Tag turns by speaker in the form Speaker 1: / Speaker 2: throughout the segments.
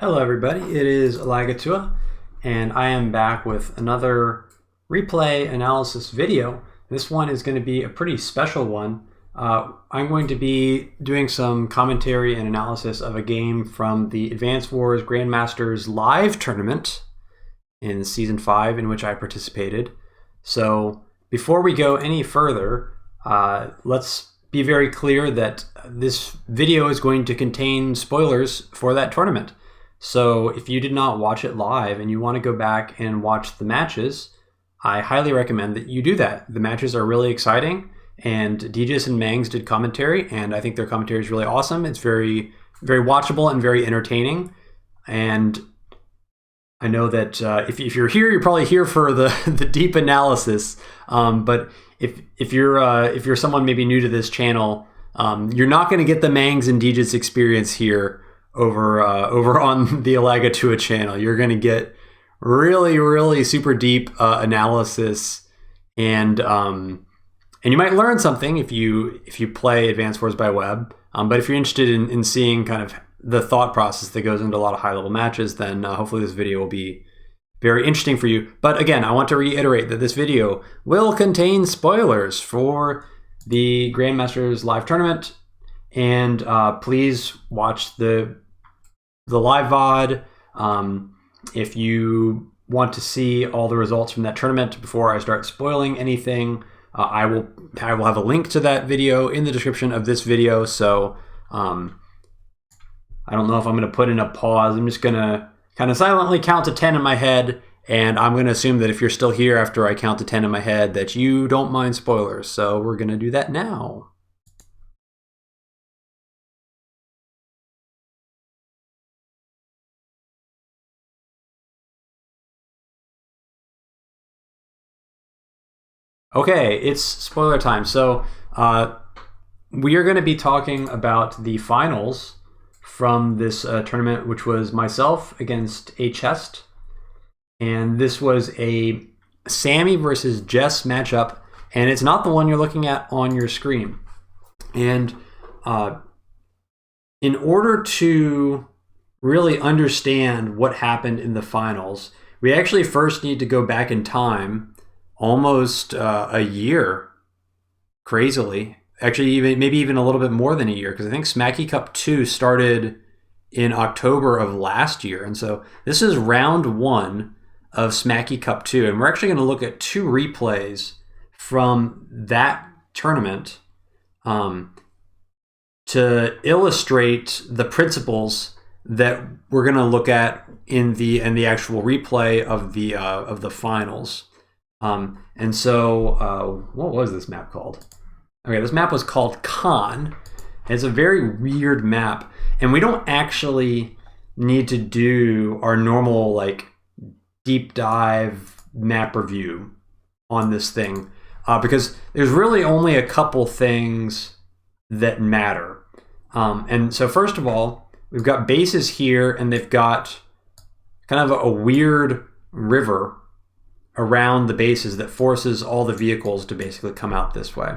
Speaker 1: Hello everybody, it is Alagatua, and I am back with another replay analysis video. This one is going to be a pretty special one. I'm going to be doing some commentary and analysis of a game from the Advance Wars Grandmasters live tournament in Season 5 in which I participated. So before we go any further, let's be very clear that this video is going to contain spoilers for that tournament. So if you did not watch it live and you want to go back and watch the matches, I highly recommend that you do that. The matches are really exciting, and Jess and Mangs did commentary, and I think their commentary is really awesome. It's very, very watchable and very entertaining. And I know that if you're here, you're probably here for the deep analysis. But if you're someone maybe new to this channel, you're not going to get the Mangs and Jess experience here over on the Alagatua channel. You're going to get really, really super deep analysis, and you might learn something if you play Advance Wars by Web. But if you're interested in seeing kind of the thought process that goes into a lot of high level matches, then hopefully this video will be very interesting for you. But again, I want to reiterate that this video will contain spoilers for the Grandmasters live tournament, and please watch the live VOD if you want to see all the results from that tournament before I start spoiling anything. I will have a link to that video in the description of this video. So I don't know if I'm going to put in a pause. I'm just going to kind of silently count to 10 in my head, and I'm going to assume that if you're still here after I count to 10 in my head, that you don't mind spoilers. So we're going to do that now. Okay, it's spoiler time. So we are going to be talking about the finals from this tournament, which was myself against a chest. And this was a Sami versus Jess matchup, and it's not the one you're looking at on your screen. And in order to really understand what happened in the finals, we actually first need to go back in time almost a year, crazily. Actually, maybe even a little bit more than a year, because I think Smacky Cup 2 started in October of last year. And so this is round 1 of Smacky Cup 2. And we're actually going to look at 2 replays from that tournament to illustrate the principles that we're going to look at in the actual replay of the finals. And so, what was this map called? Okay, this map was called Khan. It's a very weird map, and we don't actually need to do our normal like deep dive map review on this thing because there's really only a couple things that matter. And so first of all, we've got bases here, and they've got kind of a weird river around the bases that forces all the vehicles to basically come out this way.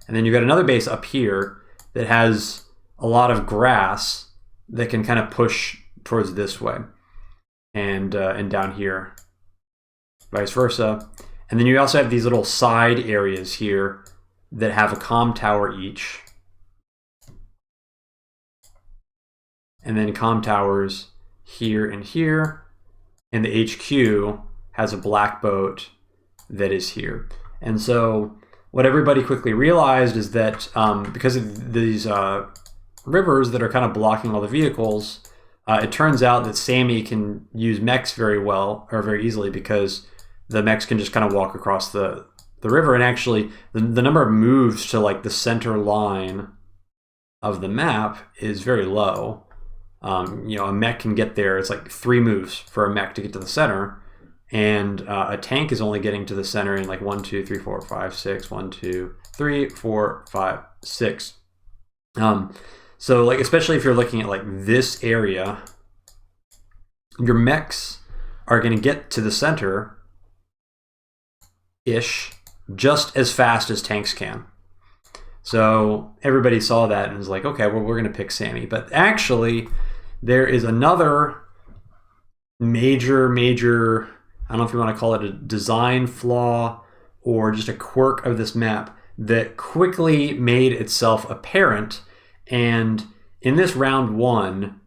Speaker 1: And then you've got another base up here that has a lot of grass that can kind of push towards this way, and down here, vice versa. And then you also have these little side areas here that have a comm tower each, and then comm towers here and here, and the HQ has a black boat that is here. And so what everybody quickly realized is that because of these rivers that are kind of blocking all the vehicles, it turns out that Sami can use mechs very well, or very easily, because the mechs can just kind of walk across the river. And actually the number of moves to like the center line of the map is very low. A mech can get there. It's like 3 moves for a mech to get to the center. And a tank is only getting to the center in like 1, 2, 3, 4, 5, 6, 1, 2, 3, 4, 5, 6. So like, especially if you're looking at like this area, your mechs are going to get to the center ish just as fast as tanks can. So everybody saw that and was like, okay, well, we're going to pick Sami. But actually, there is another major, I don't know if you want to call it a design flaw or just a quirk of this map that quickly made itself apparent. And in this round 1,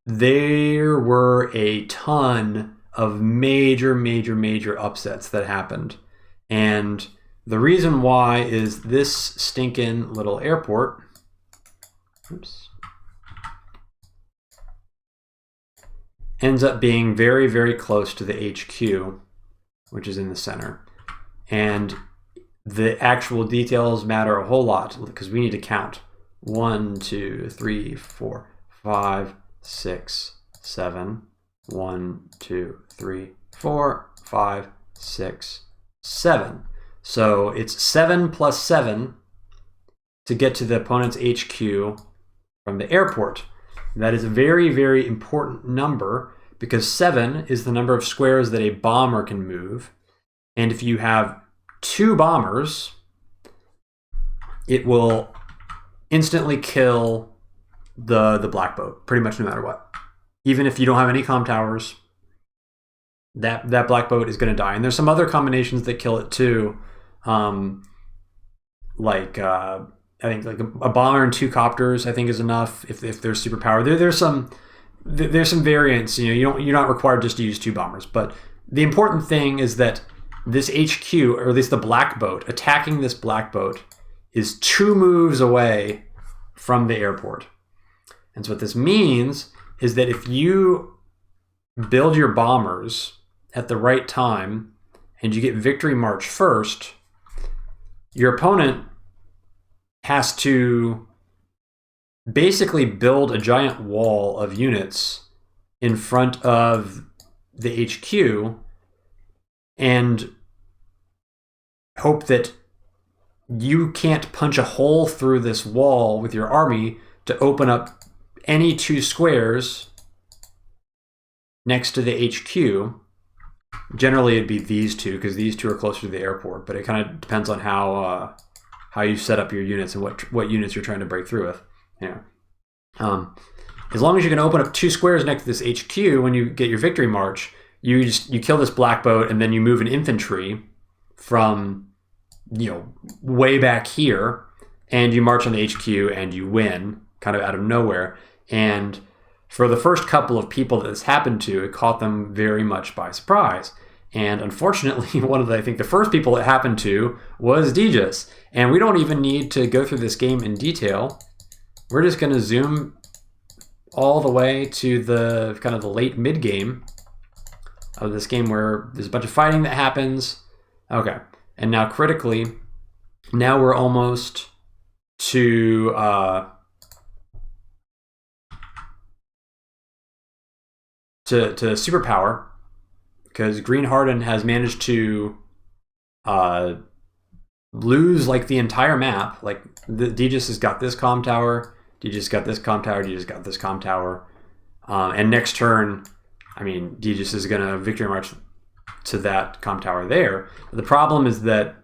Speaker 1: there were a ton of major upsets that happened. And the reason why is this stinking little airport, oops, ends up being very close to the HQ, which is in the center. And the actual details matter a whole lot because we need to count 1, 2, 3, 4, 5, 6, 7. 1, 2, 3, 4, 5, 6, 7. So it's 7 plus 7 to get to the opponent's HQ from the airport. That is a very important number because 7 is the number of squares that a bomber can move. And if you have 2 bombers, it will instantly kill the black boat, pretty much no matter what. Even if you don't have any comm towers, that black boat is going to die. And there's some other combinations that kill it too, like I think like a bomber and 2 copters I think is enough if there's superpower. There's some variants. You're not required just to use 2 bombers, but the important thing is that this HQ, or at least the black boat, attacking this black boat is 2 moves away from the airport. And so what this means is that if you build your bombers at the right time and you get victory march first, your opponent has to basically build a giant wall of units in front of the HQ and hope that you can't punch a hole through this wall with your army to open up any 2 squares next to the HQ. Generally, it'd be these 2 because these 2 are closer to the airport. But it kind of depends on how you set up your units and what units you're trying to break through with. As long as you can open up 2 squares next to this HQ when you get your victory march, you kill this black boat and then you move an infantry from way back here and you march on the HQ and you win kind of out of nowhere. And for the first couple of people that this happened to, it caught them very much by surprise. And unfortunately, I think the first people it happened to was Jess. And we don't even need to go through this game in detail. We're just going to zoom all the way to the kind of the late mid game of this game where there's a bunch of fighting that happens. Okay. And now critically, now we're almost to superpower, because Green Harden has managed to lose like the entire map. Like Jess has got this comm tower, Jess got this comm tower, Jess got this comm tower, and next turn, I mean, Jess is gonna victory march to that comm tower there. But the problem is that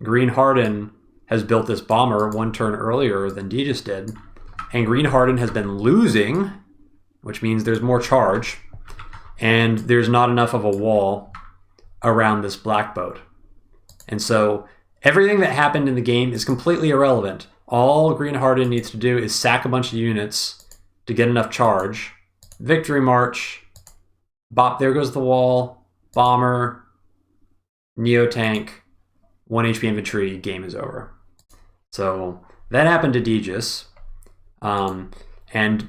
Speaker 1: Green Harden has built this bomber 1 turn earlier than Jess did, and Green Harden has been losing, which means there's more charge. And there's not enough of a wall around this black boat. And so everything that happened in the game is completely irrelevant. All Green Harden needs to do is sack a bunch of units to get enough charge. Victory march. Bop, there goes the wall. Bomber. Neo tank. 1 HP infantry. Game is over. So that happened to Jess. And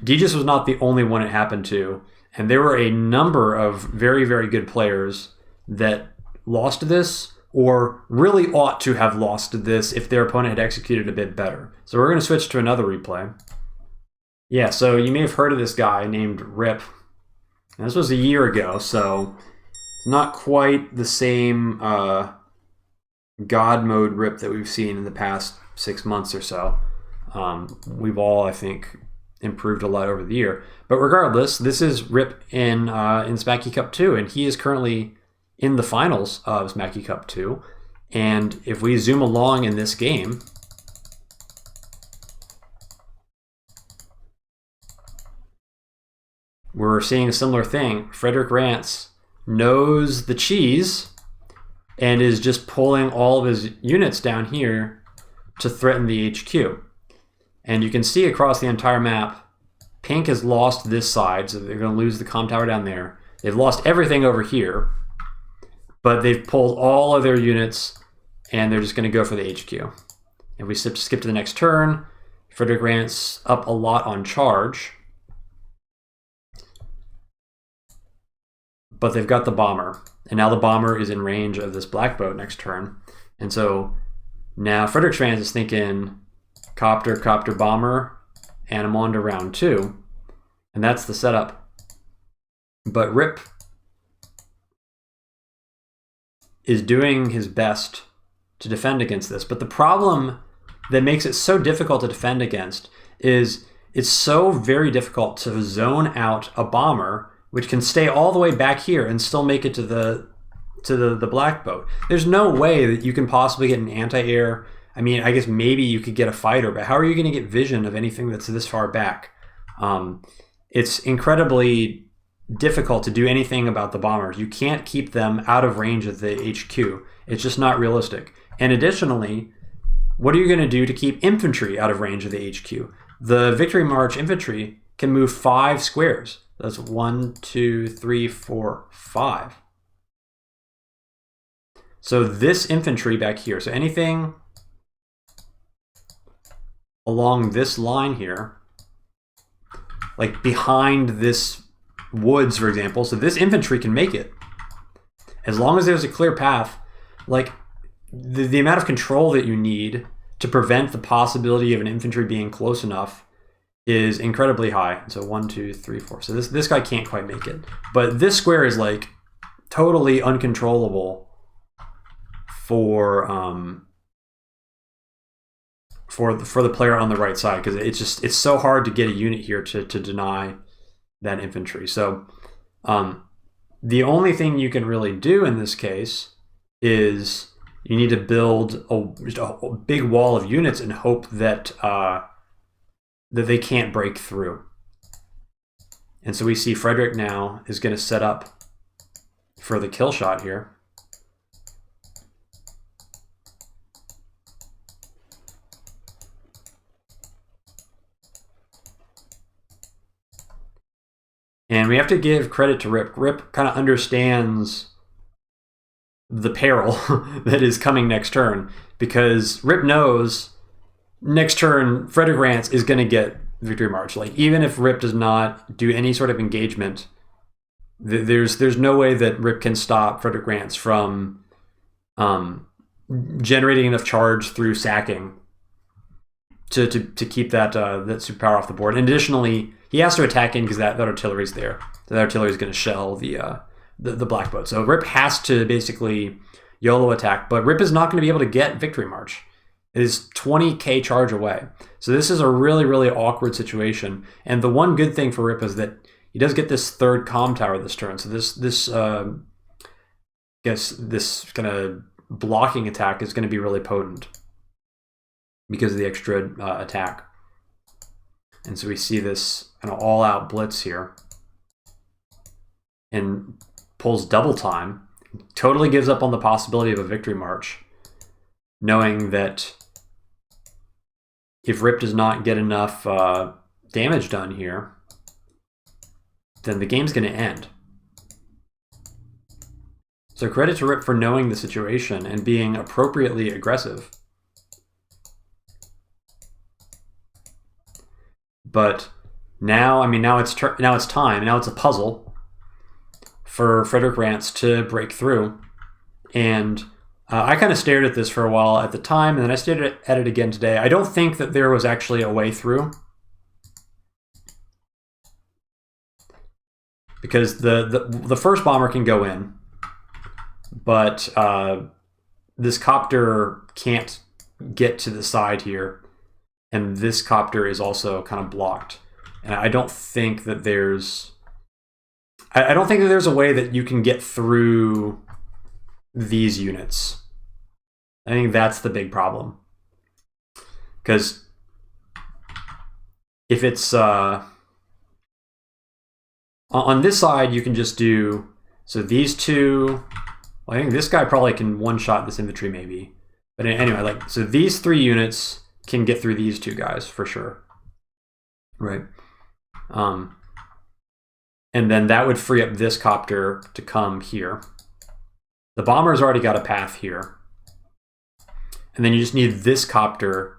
Speaker 1: Jess was not the only one it happened to. And there were a number of very good players that lost to this, or really ought to have lost to this if their opponent had executed a bit better. So we're going to switch to another replay. Yeah, so you may have heard of this guy named Rip. And this was a year ago, so it's not quite the same God mode Rip that we've seen in the past 6 months or so. We've all, I think, improved a lot over the year. But regardless, this is Rip in Smacky Cup 2, and he is currently in the finals of Smacky Cup 2. And if we zoom along in this game, we're seeing a similar thing. frederickrants knows the cheese and is just pulling all of his units down here to threaten the HQ. And you can see across the entire map, pink has lost this side, so they're going to lose the comm tower down there. They've lost everything over here, but they've pulled all of their units, and they're just going to go for the HQ. If we skip to the next turn, frederickrants up a lot on charge, but they've got the bomber, and now the bomber is in range of this black boat next turn. And so now frederickrants is thinking copter, copter, bomber, and I'm on to round 2, and that's the setup. But Rip is doing his best to defend against this, but the problem that makes it so difficult to defend against is it's so very difficult to zone out a bomber which can stay all the way back here and still make it to the black boat. There's no way that you can possibly get an anti-air. I mean, I guess maybe you could get a fighter, but how are you going to get vision of anything that's this far back? It's incredibly difficult to do anything about the bombers. You can't keep them out of range of the HQ. It's just not realistic. And additionally, what are you going to do to keep infantry out of range of the HQ? The Victory March infantry can move 5 squares. That's 1, 2, 3, 4, 5. So this infantry back here, so anything along this line here, like behind this woods, for example, so this infantry can make it. As long as there's a clear path, like the amount of control that you need to prevent the possibility of an infantry being close enough is incredibly high. So 1, 2, 3, 4. So this guy can't quite make it. But this square is like totally uncontrollable for the player on the right side, because it's so hard to get a unit here to deny that infantry. So the only thing you can really do in this case is you need to build just a big wall of units and hope that that they can't break through. And so we see Frederick now is going to set up for the kill shot here. And we have to give credit to Rip. Rip kind of understands the peril that is coming next turn, because Rip knows next turn frederickrants is going to get Victory March. Like, even if Rip does not do any sort of engagement, there's no way that Rip can stop frederickrants from generating enough charge through sacking to keep that superpower off the board. And additionally, he has to attack in because that artillery's there. So that artillery is going to shell the black boat. So Rip has to basically YOLO attack, but Rip is not going to be able to get Victory March. It is 20k charge away. So this is a really, really awkward situation. And the one good thing for Rip is that he does get this 3rd comm tower this turn. So this kind of blocking attack is going to be really potent because of the extra attack. And so we see this kind of all-out blitz here, and pulls double time, totally gives up on the possibility of a Victory March, knowing that if Rip does not get enough damage done here, then the game's going to end. So credit to Rip for knowing the situation and being appropriately aggressive. But now, I mean, now it's time. Now it's a puzzle for frederickrants to break through. And I kind of stared at this for a while at the time, and then I stared at it again today. I don't think that there was actually a way through, because the first bomber can go in, but this copter can't get to the side here, and this copter is also kind of blocked. And I don't think that there's a way that you can get through these units. I think that's the big problem. Because if it's On this side, you can just do, so these two, well, I think this guy probably can one-shot this infantry maybe. But anyway, like, so these 3 units can get through these 2 guys for sure. Right. And then that would free up this copter to come here. The bomber's already got a path here. And then you just need this copter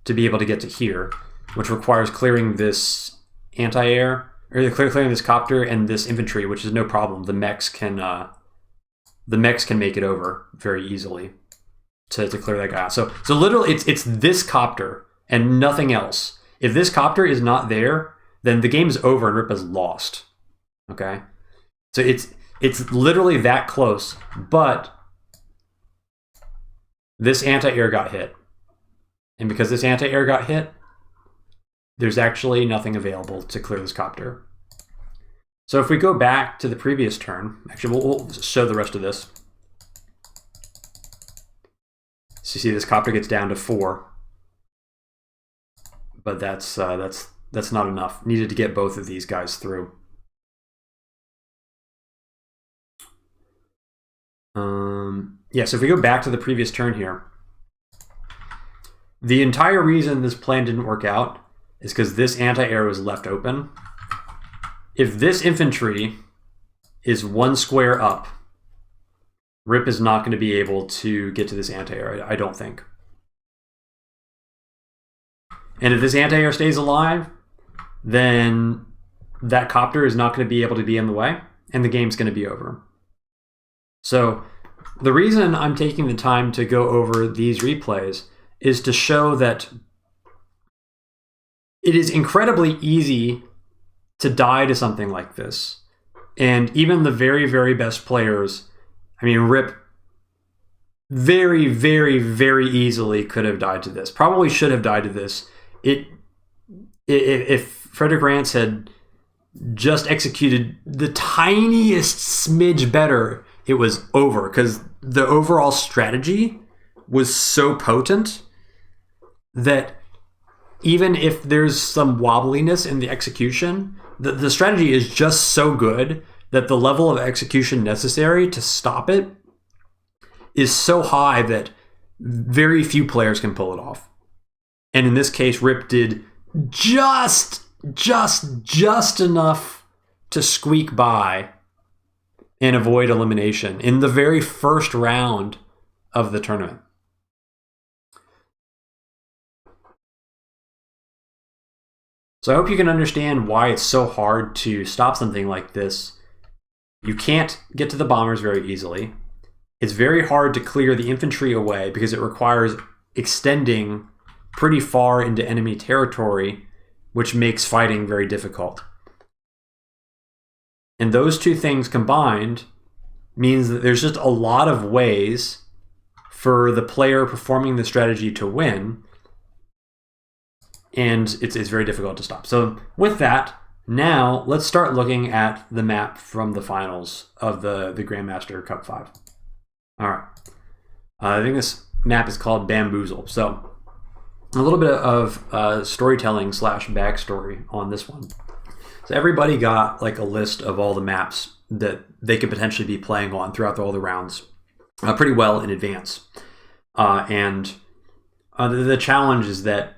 Speaker 1: to be able to get to here, which requires clearing this anti-air, or clearing this copter and this infantry, which is no problem. The mechs can make it over very easily to clear that guy out. So literally it's this copter and nothing else. If this copter is not there, then the game's over and Rip has lost. Okay? So it's literally that close, but this anti-air got hit. And because this anti-air got hit, there's actually nothing available to clear this copter. So if we go back to the previous turn, actually we'll show the rest of this. So you see this copter gets down to 4. But that's not enough. Needed to get both of these guys through. Yeah, so if we go back to the previous turn here, the entire reason this plan didn't work out is because this anti-air was left open. If this infantry is 1 square up, Rip is not going to be able to get to this anti-air, I don't think. And if this anti-air stays alive, then that copter is not going to be able to be in the way, and the game's going to be over. So the reason I'm taking the time to go over these replays is to show that it is incredibly easy to die to something like this. And even the very, very best players, I mean, Rip very, very, very easily could have died to this. Probably should have died to this. If frederickrants had just executed the tiniest smidge better, it was over, because the overall strategy was so potent that even if there's some wobbliness in the execution, the strategy is just so good that the level of execution necessary to stop it is so high that very few players can pull it off. And in this case, Rip did just enough to squeak by and avoid elimination in the very first round of the tournament. So I hope you can understand why it's so hard to stop something like this. You can't get to the bombers very easily. It's very hard to clear the infantry away because it requires extending pretty far into enemy territory, which makes fighting very difficult. And those two things combined means that there's just a lot of ways for the player performing the strategy to win, and it's very difficult to stop. So with that, now let's start looking at the map from the finals of the Grandmaster Cup 5. All right. I think this map is called Bamboozle. So a little bit of storytelling / backstory on this one. So everybody got like a list of all the maps that they could potentially be playing on throughout all the rounds pretty well in advance. And the challenge is that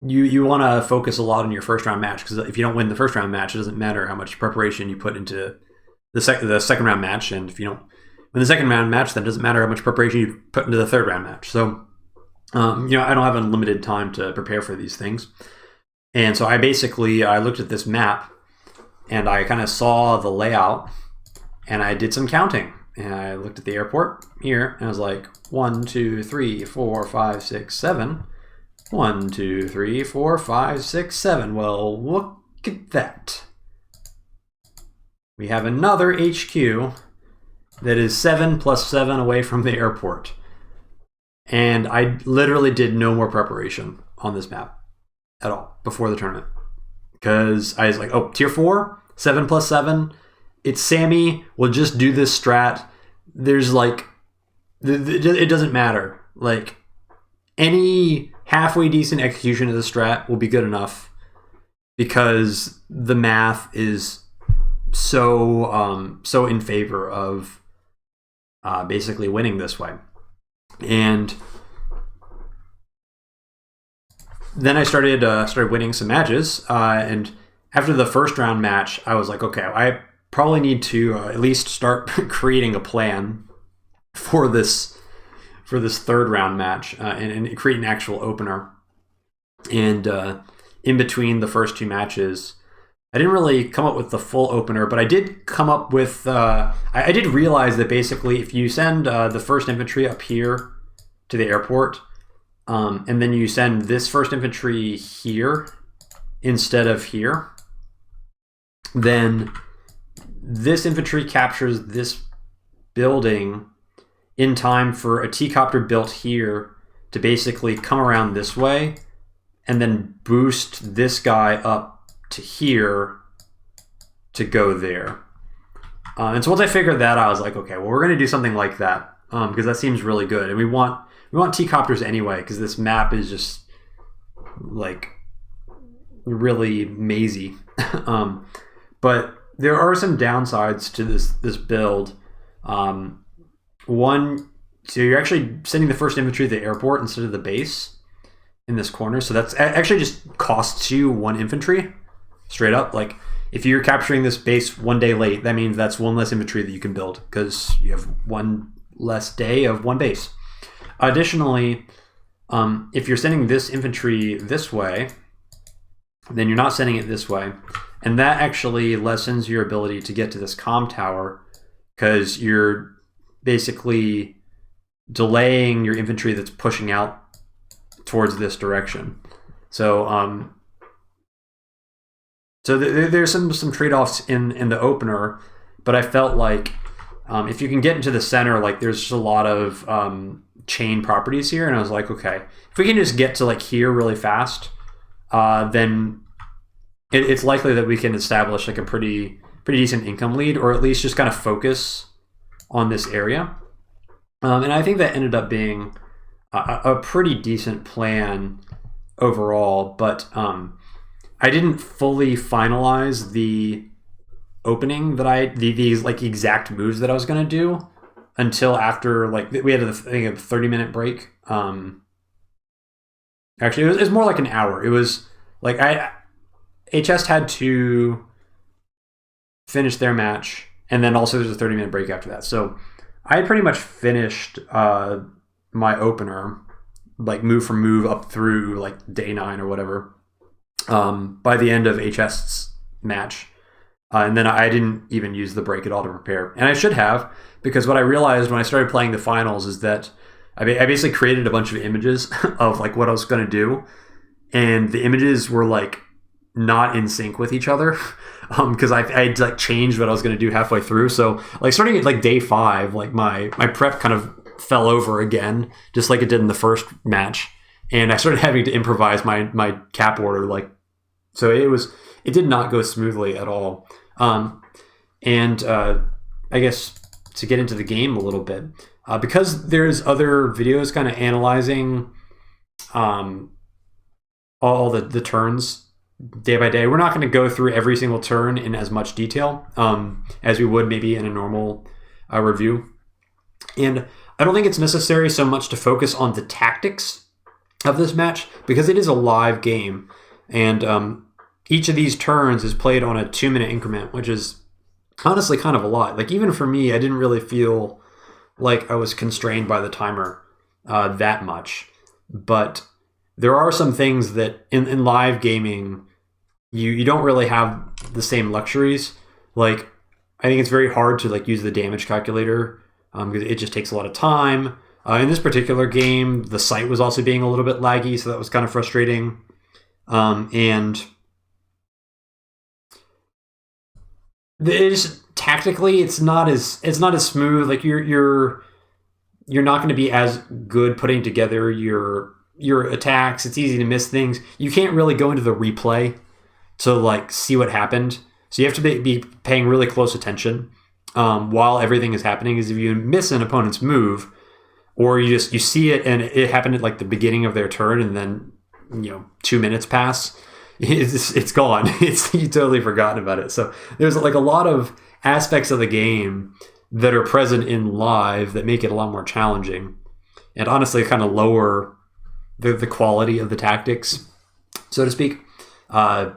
Speaker 1: you want to focus a lot on your first round match, because if you don't win the first round match, it doesn't matter how much preparation you put into the second round match. And if you don't win the second round match, then it doesn't matter how much preparation you put into the third round match. So, I don't have unlimited time to prepare for these things. And so I looked at this map and I kind of saw the layout and I did some counting. And I looked at the airport here and I was like, 1, 2, 3, 4, 5, 6, 7. 1, 2, 3, 4, 5, 6, 7. Well, look at that. We have another HQ that is 7 plus 7 away from the airport. And I literally did no more preparation on this map at all before the tournament. Because I was like, oh, tier 4, 7 plus 7. It's Sami. We'll just do this strat. There's like, it doesn't matter. Like, any halfway decent execution of the strat will be good enough. because the math is so in favor of basically winning this way. And then I started winning some matches, and after the first round match, I was like, okay, I probably need to at least start creating a plan for this third round match, and create an actual opener. And in between the first two matches, I didn't really come up with the full opener, but I did come up with I did realize that basically if you send the first infantry up here to the airport, and then you send this first infantry here instead of here, then this infantry captures this building in time for a T-copter built here to basically come around this way and then boost this guy up to here to go there. And so once I figured that out, I was like, okay, well, we're going to do something like that, because that seems really good. And we want T-copters anyway, because this map is just like really mazy. But there are some downsides to this build. One, so you're actually sending the first infantry to the airport instead of the base in this corner. So that's actually just costs you 1 infantry straight up. Like if you're capturing this base 1 day late, that means that's 1 less infantry that you can build because you have 1 less day of 1 base. Additionally, if you're sending this infantry this way, then you're not sending it this way. And that actually lessens your ability to get to this comm tower because you're basically delaying your infantry that's pushing out towards this direction. So there's some trade-offs in the opener, but I felt like if you can get into the center, like there's just a lot of chain properties here, and I was like, okay, if we can just get to like here really fast, then it's likely that we can establish like a pretty decent income lead, or at least just kind of focus on this area. And I think that ended up being a pretty decent plan overall, but I didn't fully finalize the opening that these like exact moves that I was going to do until after like we had a 30-minute break. Actually, it was more like an hour. It was like HS had to finish their match, and then also there's a 30-minute break after that. So I had pretty much finished my opener, like move for move up through like day 9 or whatever, by the end of HS's match. And then I didn't even use the break at all to prepare. And I should have, because what I realized when I started playing the finals is that I basically created a bunch of images of like what I was going to do. And the images were like not in sync with each other, because I had like changed what I was going to do halfway through. So like starting at like day 5, like my prep kind of fell over again, just like it did in the first match. And I started having to improvise my cap order. Like, so it did not go smoothly at all. And I guess to get into the game a little bit, because there's other videos kind of analyzing all the turns day by day, we're not going to go through every single turn in as much detail as we would maybe in a normal review. And I don't think it's necessary so much to focus on the tactics of this match, because it is a live game, and each of these turns is played on a 2-minute increment, which is honestly kind of a lot. Like even for me, I didn't really feel like I was constrained by the timer that much. But there are some things that in live gaming, you don't really have the same luxuries. Like I think it's very hard to like use the damage calculator because it just takes a lot of time. In this particular game, the site was also being a little bit laggy, so that was kind of frustrating. And tactically, it's not as smooth. Like you're not going to be as good putting together your attacks. It's easy to miss things. You can't really go into the replay to like see what happened. So you have to be paying really close attention while everything is happening. Because if you miss an opponent's move, or you see it and it happened at like the beginning of their turn, and then 2 minutes pass, it's gone. You totally forgotten about it. So there's like a lot of aspects of the game that are present in live that make it a lot more challenging, and honestly kind of lower the quality of the tactics, so to speak. And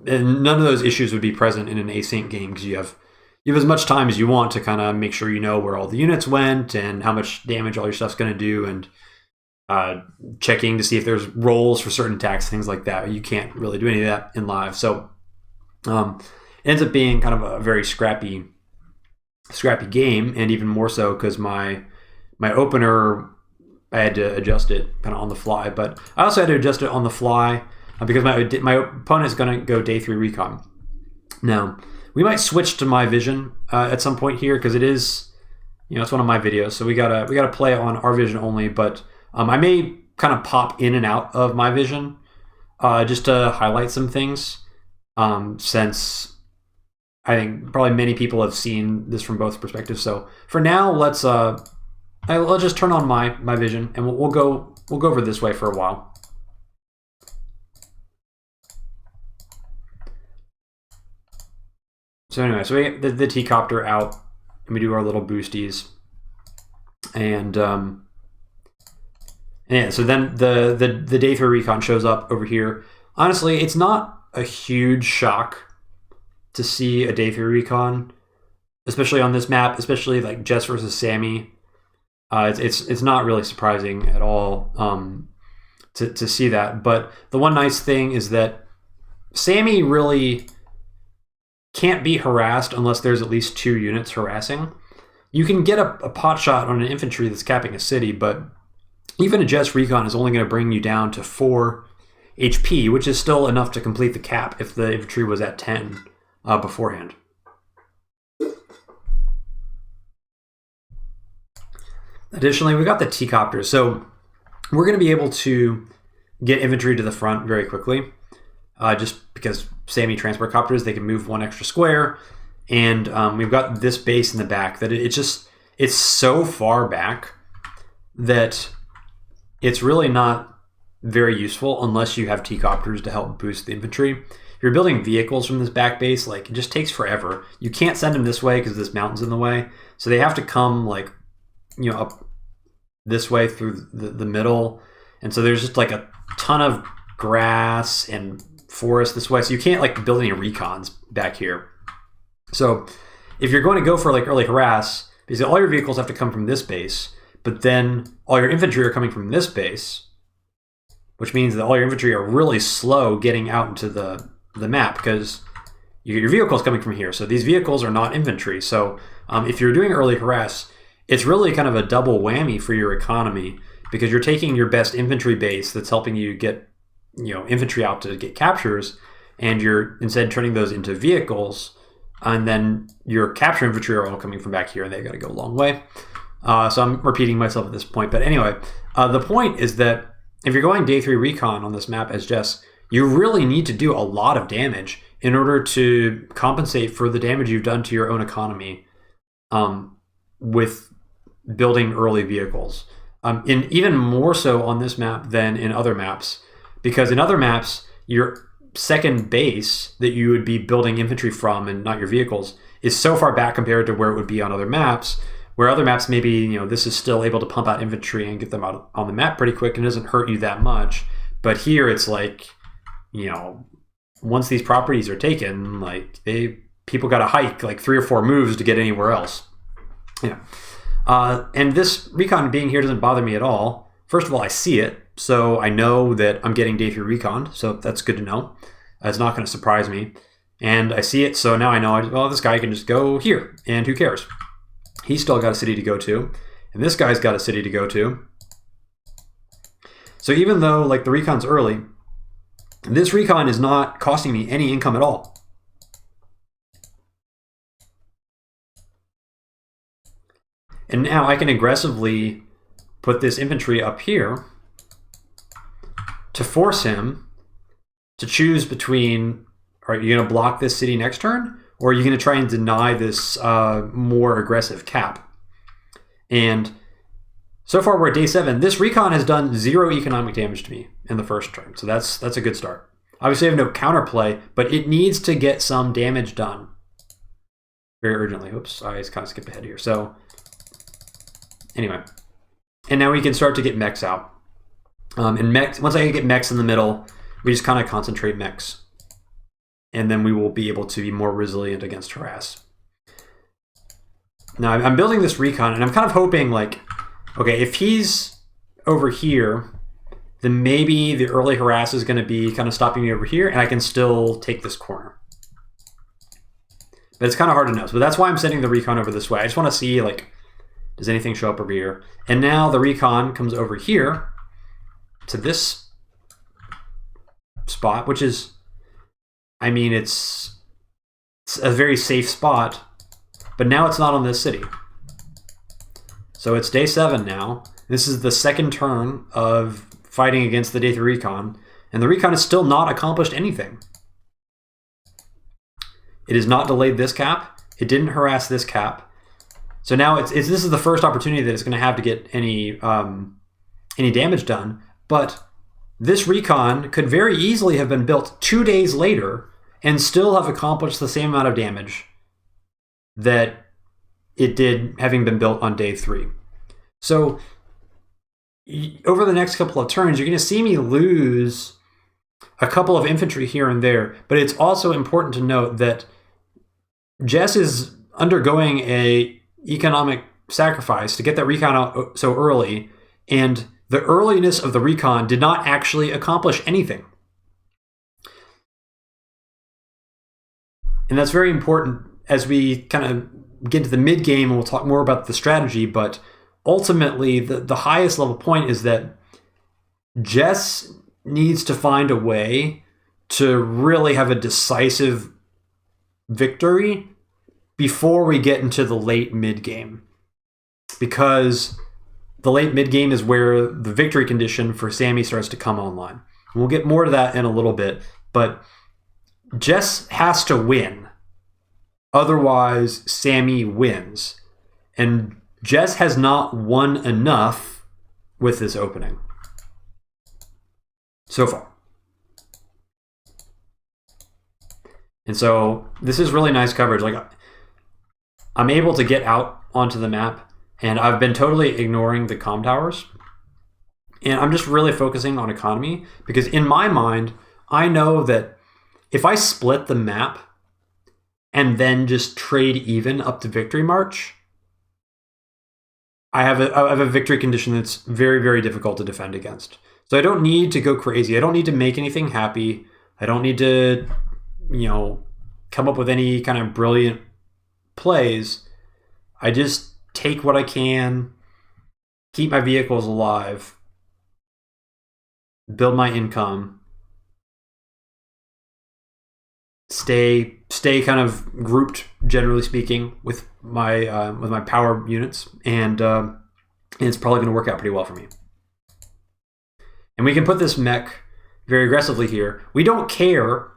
Speaker 1: none of those issues would be present in an async game because you have as much time as you want to kind of make sure you know where all the units went and how much damage all your stuff's going to do, and checking to see if there's rolls for certain attacks, things like that. You can't really do any of that in live. So it ends up being kind of a very scrappy game, and even more so because my opener, I had to adjust it kind of on the fly, but I also had to adjust it on the fly because my opponent is going to go day 3 recon. Now, we might switch to my vision at some point here because it is, it's one of my videos, so we gotta play on our vision only. But I may kind of pop in and out of my vision just to highlight some things, since I think probably many people have seen this from both perspectives. So for now, let's just turn on my vision, and we'll go over this way for a while. So anyway, so we get the T-copter out, and we do our little boosties, and yeah. So then the day 3 recon shows up over here. Honestly, it's not a huge shock to see a day 3 recon, especially on this map, especially like Jess versus Sami. It's not really surprising at all to see that. But the one nice thing is that Sami really can't be harassed unless there's at least 2 units harassing. You can get a pot shot on an infantry that's capping a city, but even a Jess recon is only going to bring you down to 4 HP, which is still enough to complete the cap if the infantry was at 10 beforehand. Additionally, we got the T-copter, so we're going to be able to get infantry to the front very quickly, just because Sami transport copters, they can move 1 extra square, and we've got this base in the back that it's so far back that it's really not very useful unless you have T-copters to help boost the infantry. If you're building vehicles from this back base, like, it just takes forever. You can't send them this way because this mountain's in the way, so they have to come like, up this way through the middle, and so there's just like a ton of grass and forest this way, so you can't like build any recons back here. So if you're going to go for like early harass, because all your vehicles have to come from this base, but then all your infantry are coming from this base, which means that all your infantry are really slow getting out into the map because you get your vehicles coming from here. So these vehicles are not infantry. So if you're doing early harass, it's really kind of a double whammy for your economy because you're taking your best infantry base that's helping you get infantry out to get captures, and you're instead turning those into vehicles, and then your capture infantry are all coming from back here, and they got to go a long way. So I'm repeating myself at this point, but anyway, the point is that if you're going day 3 recon on this map as Jess, you really need to do a lot of damage in order to compensate for the damage you've done to your own economy with building early vehicles. And even more so on this map than in other maps, because in other maps, your second base that you would be building infantry from and not your vehicles is so far back compared to where it would be on other maps, where other maps maybe, this is still able to pump out infantry and get them out on the map pretty quick and doesn't hurt you that much. But here it's like, once these properties are taken, like people got to hike like 3 or 4 moves to get anywhere else. Yeah. And this recon being here doesn't bother me at all. First of all, I see it, so I know that I'm getting day 3 recon, so that's good to know. It's not going to surprise me. And I see it, so now I know, this guy can just go here, and who cares? He's still got a city to go to, and this guy's got a city to go to. So even though like the recon's early, this recon is not costing me any income at all. And now I can aggressively put this infantry up here to force him to choose between, are you going to block this city next turn, or are you going to try and deny this more aggressive cap? And so far we're at day 7. This recon has done 0 economic damage to me in the first turn, so that's a good start. Obviously, I have no counterplay, but it needs to get some damage done very urgently. Oops, I just kind of skipped ahead here. So anyway, and now we can start to get mechs out. And mechs, once I get mechs in the middle, we just kind of concentrate mechs. And then we will be able to be more resilient against harass. Now, I'm building this recon, and I'm kind of hoping, like, okay, if he's over here, then maybe the early harass is going to be kind of stopping me over here, and I can still take this corner. But it's kind of hard to know. So that's why I'm sending the recon over this way. I just want to see, like, does anything show up over here? And now the recon comes over here to this spot, which is, I mean, it's a very safe spot. But now it's not on this city. So it's day 7 now. This is the second turn of fighting against the day 3 recon. And the recon has still not accomplished anything. It has not delayed this cap. It didn't harass this cap. So now this is the first opportunity that it's going to have to get any damage done. But this recon could very easily have been built 2 days later and still have accomplished the same amount of damage that it did having been built on day 3. So over the next couple of turns, you're going to see me lose a couple of infantry here and there, but it's also important to note that Jess is undergoing a economic sacrifice to get that recon out so early, and the earliness of the recon did not actually accomplish anything. And that's very important as we kind of get to the mid game, and we'll talk more about the strategy, but ultimately the highest level point is that Jess needs to find a way to really have a decisive victory before we get into the late mid game, because the late mid game is where the victory condition for Sami starts to come online. And we'll get more to that in a little bit, but Jess has to win. Otherwise, Sami wins. And Jess has not won enough with this opening so far. And so this is really nice coverage. Like, I'm able to get out onto the map, and I've been totally ignoring the comm towers. And I'm just really focusing on economy, because in my mind, I know that if I split the map and then just trade even up to victory march, I have a victory condition that's very, very difficult to defend against. So I don't need to go crazy. I don't need to make anything happy. I don't need to, come up with any kind of brilliant plays. I just take what I can, keep my vehicles alive, build my income, stay kind of grouped, generally speaking, with my power units, and it's probably going to work out pretty well for me. And we can put this mech very aggressively here. We don't care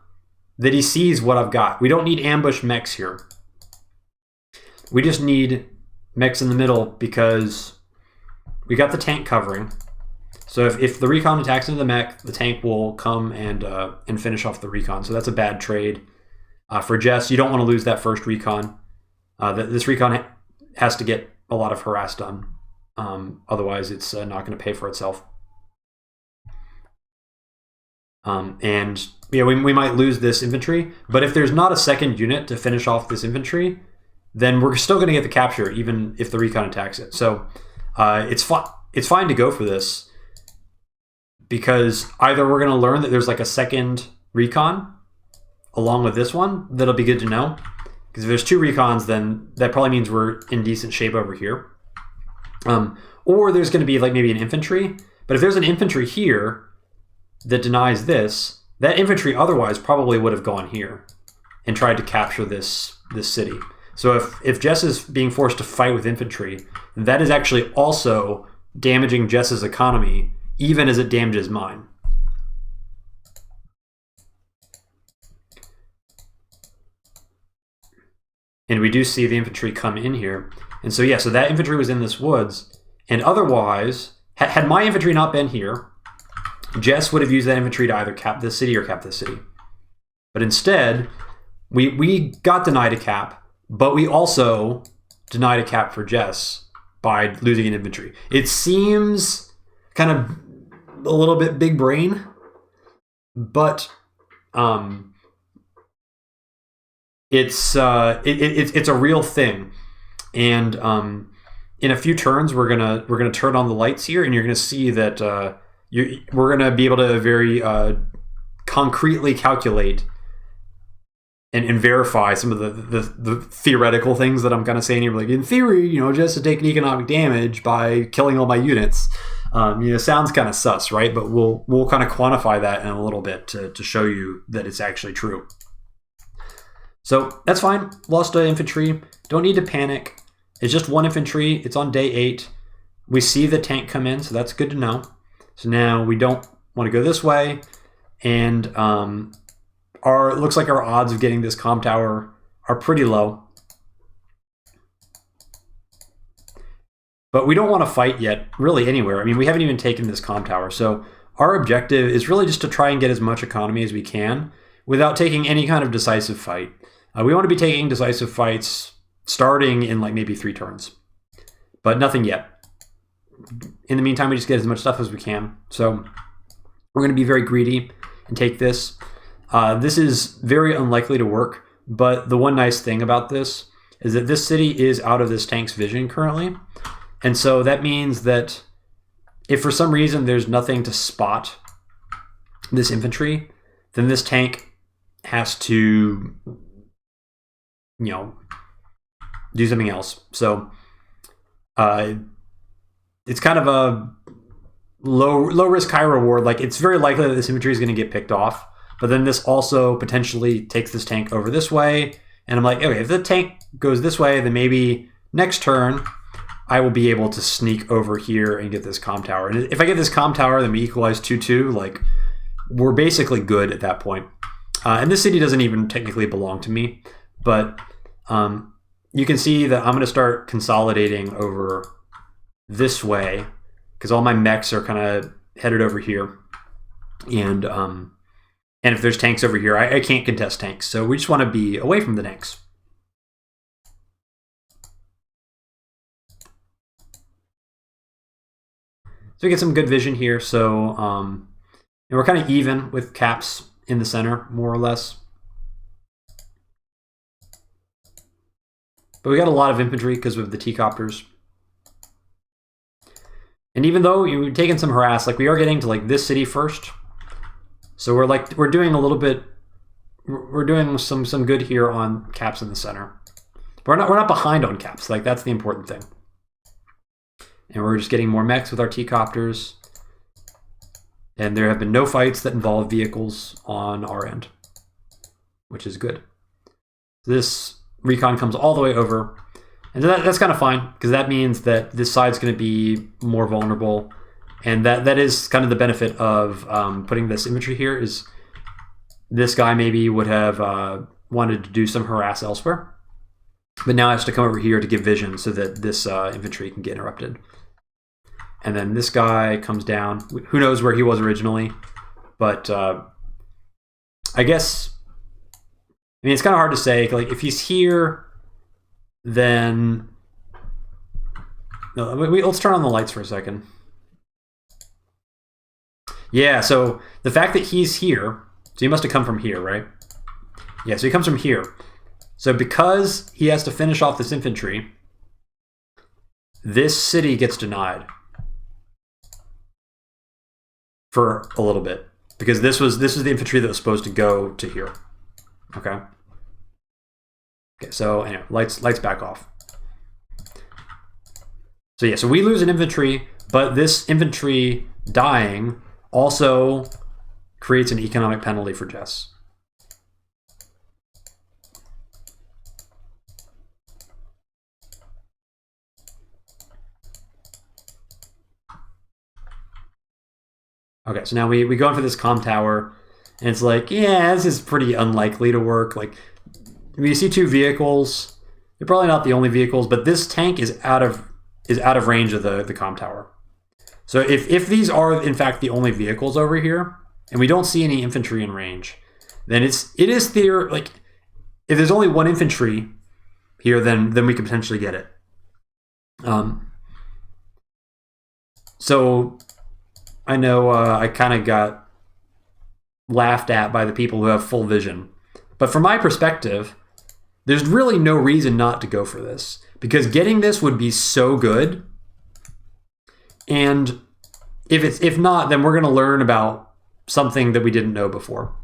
Speaker 1: that he sees what I've got. We don't need ambush mechs here. We just need mechs in the middle because we got the tank covering. So if the recon attacks into the mech, the tank will come and finish off the recon. So that's a bad trade. For Jess, you don't want to lose that first recon. This recon has to get a lot of harass done. Otherwise, it's not going to pay for itself. And we might lose this infantry. But if there's not a second unit to finish off this infantry, then we're still going to get the capture, even if the recon attacks it. So it's fine to go for this, because either we're going to learn that there's like a second recon along with this one. That'll be good to know, because if there's 2 recons, then that probably means we're in decent shape over here. Or there's going to be like maybe an infantry. But if there's an infantry here that denies this, that infantry otherwise probably would have gone here and tried to capture this city. So if Jess is being forced to fight with infantry, that is actually also damaging Jess's economy, even as it damages mine. And we do see the infantry come in here. And so, so that infantry was in this woods. And otherwise, had my infantry not been here, Jess would have used that infantry to either cap this city or cap this city. But instead, we got denied a cap, but we also denied a cap for Jess by losing an infantry. It seems kind of a little bit big brain, but it's a real thing. And in a few turns, we're gonna turn on the lights here, and you're gonna see that we're gonna be able to very concretely calculate and verify some of the theoretical things that I'm kind of saying here. Like, in theory, just to take an economic damage by killing all my units, sounds kind of sus, right? But we'll kind of quantify that in a little bit to show you that it's actually true. So that's fine. Lost infantry. Don't need to panic. It's just one infantry. It's on day 8. We see the tank come in, so that's good to know. So now we don't want to go this way, and it looks like our odds of getting this comm tower are pretty low. But we don't want to fight yet, really, anywhere. I mean, we haven't even taken this comm tower. So our objective is really just to try and get as much economy as we can without taking any kind of decisive fight. We want to be taking decisive fights starting in like maybe 3 turns, but nothing yet. In the meantime, we just get as much stuff as we can. So we're going to be very greedy and take this. This is very unlikely to work, but the one nice thing about this is that this city is out of this tank's vision currently. And so that means that if for some reason there's nothing to spot this infantry, then this tank has to, do something else. So it's kind of a low risk, high reward. Like, it's very likely that this infantry is going to get picked off, but then this also potentially takes this tank over this way. And I'm like, okay, if the tank goes this way, then maybe next turn I will be able to sneak over here and get this comm tower. And if I get this comm tower, then we equalize 2-2. Like, we're basically good at that point. And this city doesn't even technically belong to me, but you can see that I'm going to start consolidating over this way because all my mechs are kind of headed over here. And if there's tanks over here, I can't contest tanks. So we just want to be away from the tanks. So we get some good vision here. So and we're kind of even with caps in the center, more or less. But we got a lot of infantry because of the T-copters. And even though we've taken some harass, like, we are getting to like this city first. So we're doing a little bit, we're doing some good here on caps in the center. But we're not behind on caps. Like, that's the important thing. And we're just getting more mechs with our T-copters. And there have been no fights that involve vehicles on our end, which is good. This recon comes all the way over. And that's kind of fine, because that means that this side's going to be more vulnerable. And that is kind of the benefit of putting this infantry here, is this guy maybe would have wanted to do some harass elsewhere. But now has to come over here to give vision so that this infantry can get interrupted. And then this guy comes down. Who knows where he was originally. But I guess, I mean, it's kind of hard to say. Like, if he's here, then... No, let's turn on the lights for a second. Yeah, so the fact that he's here, so he must have come from here, right? Yeah, so he comes from here. So because he has to finish off this infantry, this city gets denied for a little bit, because this was the infantry that was supposed to go to here. Okay. Okay. So anyway, lights back off. So yeah, so we lose an infantry, but this infantry dying also creates an economic penalty for Jess. Okay, so now we go in for this comm tower, and it's like, yeah, this is pretty unlikely to work. Like, you see 2 vehicles. They're probably not the only vehicles, but this tank is out of range of the comm tower. So if these are in fact the only vehicles over here, and we don't see any infantry in range, then it is theory, like if there's only one infantry here, then we could potentially get it. So I know I kind of got laughed at by the people who have full vision, but from my perspective, there's really no reason not to go for this, because getting this would be so good. And if not, then we're going to learn about something that we didn't know before,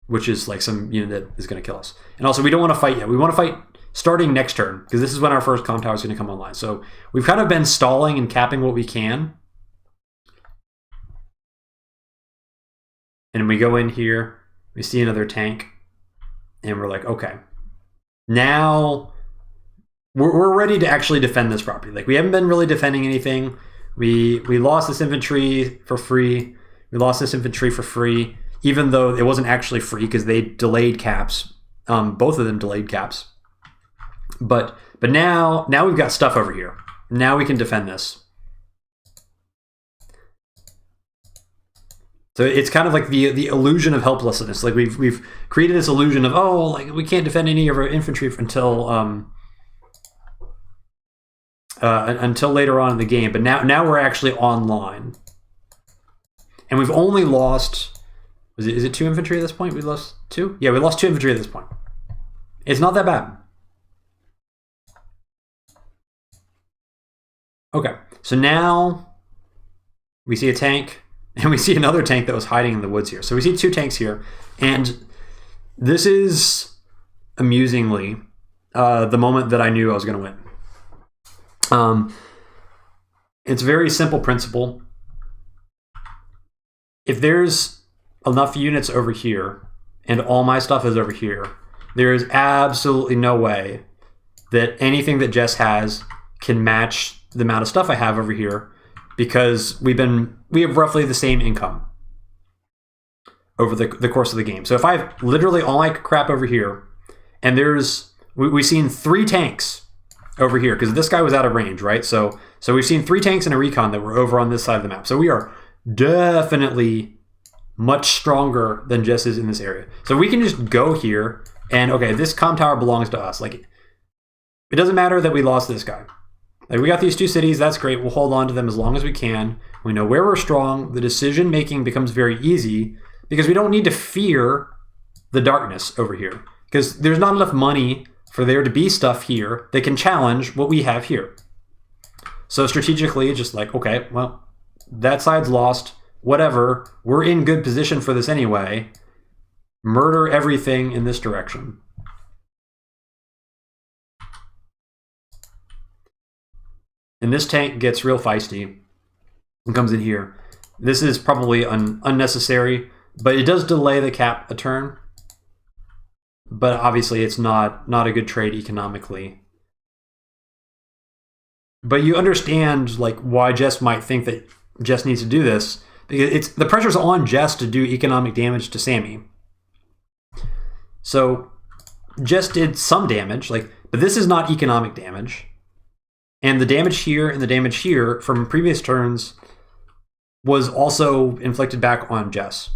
Speaker 1: which is like some unit that is going to kill us. And also, we don't want to fight yet. We want to fight starting next turn, because this is when our first comm tower is going to come online. So we've kind of been stalling and capping what we can. And we go in here, we see another tank, and we're like, okay, now we're ready to actually defend this property. Like, we haven't been really defending anything. We lost this infantry for free. We lost this infantry for free, even though it wasn't actually free because they delayed caps. Both of them delayed caps. But now we've got stuff over here. Now we can defend this. So it's kind of like the illusion of helplessness. Like we've created this illusion of, oh, like we can't defend any of our infantry until later on in the game. But now we're actually online, and we've only lost. Is it 2 infantry at this point? We lost 2. Yeah, we lost 2 infantry at this point. It's not that bad. Okay, so now we see a tank. And we see another tank that was hiding in the woods here. So we see 2 tanks here. And this is, amusingly, the moment that I knew I was going to win. It's a very simple principle. If there's enough units over here, and all my stuff is over here, there is absolutely no way that anything that Jess has can match the amount of stuff I have over here, because we have roughly the same income over the course of the game. So if I have literally all my crap over here, and we've seen 3 tanks over here, because this guy was out of range, right? So we've seen 3 tanks and a recon that were over on this side of the map. So we are definitely much stronger than Jess is in this area. So we can just go here, and okay, this comm tower belongs to us. Like, it doesn't matter that we lost this guy. Like, we got these 2 cities, that's great. We'll hold on to them as long as we can. We know where we're strong. The decision making becomes very easy because we don't need to fear the darkness over here, because there's not enough money for there to be stuff here that can challenge what we have here. So strategically, just like, okay, well, that side's lost, whatever. We're in good position for this anyway. Murder everything in this direction. And this tank gets real feisty and comes in here. This is probably unnecessary, but it does delay the cap a turn. But obviously it's not a good trade economically. But you understand like why Jess might think that Jess needs to do this, because the pressure's on Jess to do economic damage to Sami. So Jess did some damage, but this is not economic damage. And the damage here and the damage here from previous turns was also inflicted back on Jess.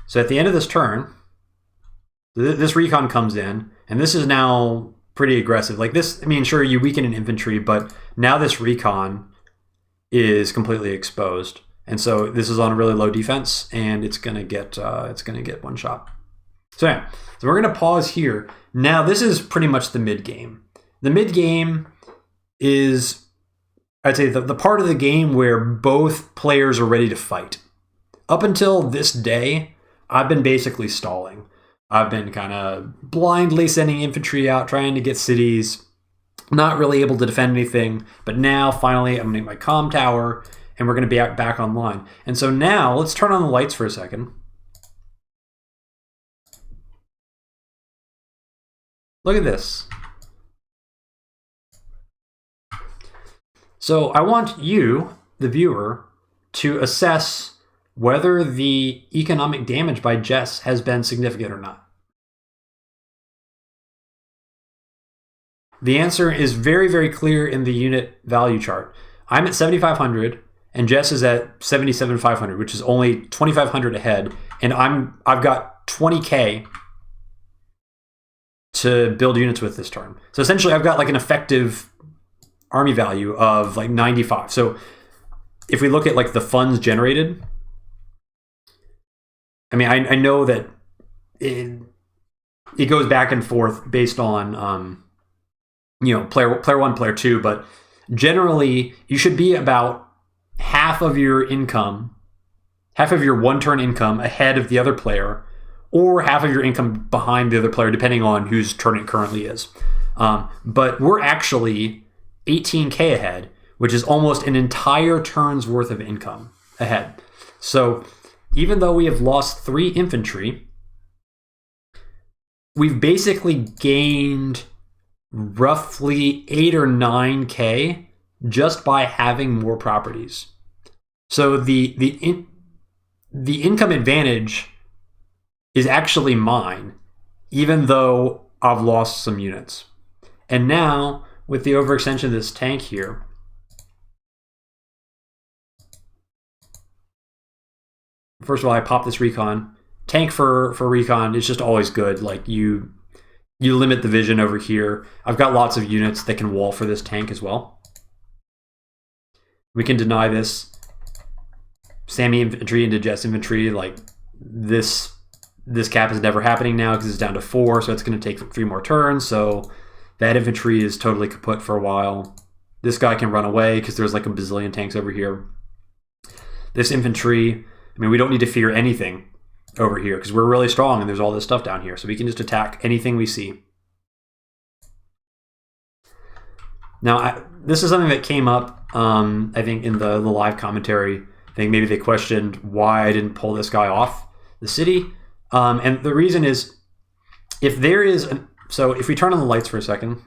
Speaker 1: So at the end of this turn, this recon comes in, and this is now pretty aggressive. Like this, I mean, sure, you weaken an infantry, but now this recon is completely exposed. And so this is on a really low defense, and it's gonna get one shot. So yeah, so we're gonna pause here. Now this is pretty much the mid game. The mid game is, I'd say, the part of the game where both players are ready to fight. Up until this day, I've been basically stalling. I've been kind of blindly sending infantry out, trying to get cities, not really able to defend anything. But now, finally, I'm going to get my comm tower, and we're going to be back online. And so now, let's turn on the lights for a second. Look at this. So I want you, the viewer, to assess whether the economic damage by Jess has been significant or not. the answer is very, very clear in the unit value chart. I'm at 7,500 and Jess is at 77,500, which is only 2,500 ahead. And I've got 20K to build units with this turn. So essentially I've got like an effective army value of like 95. So if we look at like the funds generated, I mean, I know that it goes back and forth based on, you know, player one, player two, but generally you should be about half of your income, half of your one turn income ahead of the other player, or half of your income behind the other player, depending on whose turn it currently is. But we're actually 18K ahead, which is almost an entire turn's worth of income ahead. So even though we have lost 3 infantry, we've basically gained roughly 8 or 9K just by having more properties. So the income advantage is actually mine, even though I've lost some units. And now, with the overextension of this tank here, first of all, I pop this recon. Tank for recon is just always good. Like you limit the vision over here. I've got lots of units that can wall for this tank as well. We can deny this Sami infantry into Jess infantry. Like this cap is never happening now because it's down to 4, so it's going to take 3 more turns. So that infantry is totally kaput for a while. This guy can run away because there's like a bazillion tanks over here. This infantry, I mean, we don't need to fear anything over here because we're really strong and there's all this stuff down here. So we can just attack anything we see. Now, this is something that came up, I think, in the live commentary. I think maybe they questioned why I didn't pull this guy off the city. And the reason is, if there is... So if we turn on the lights for a second.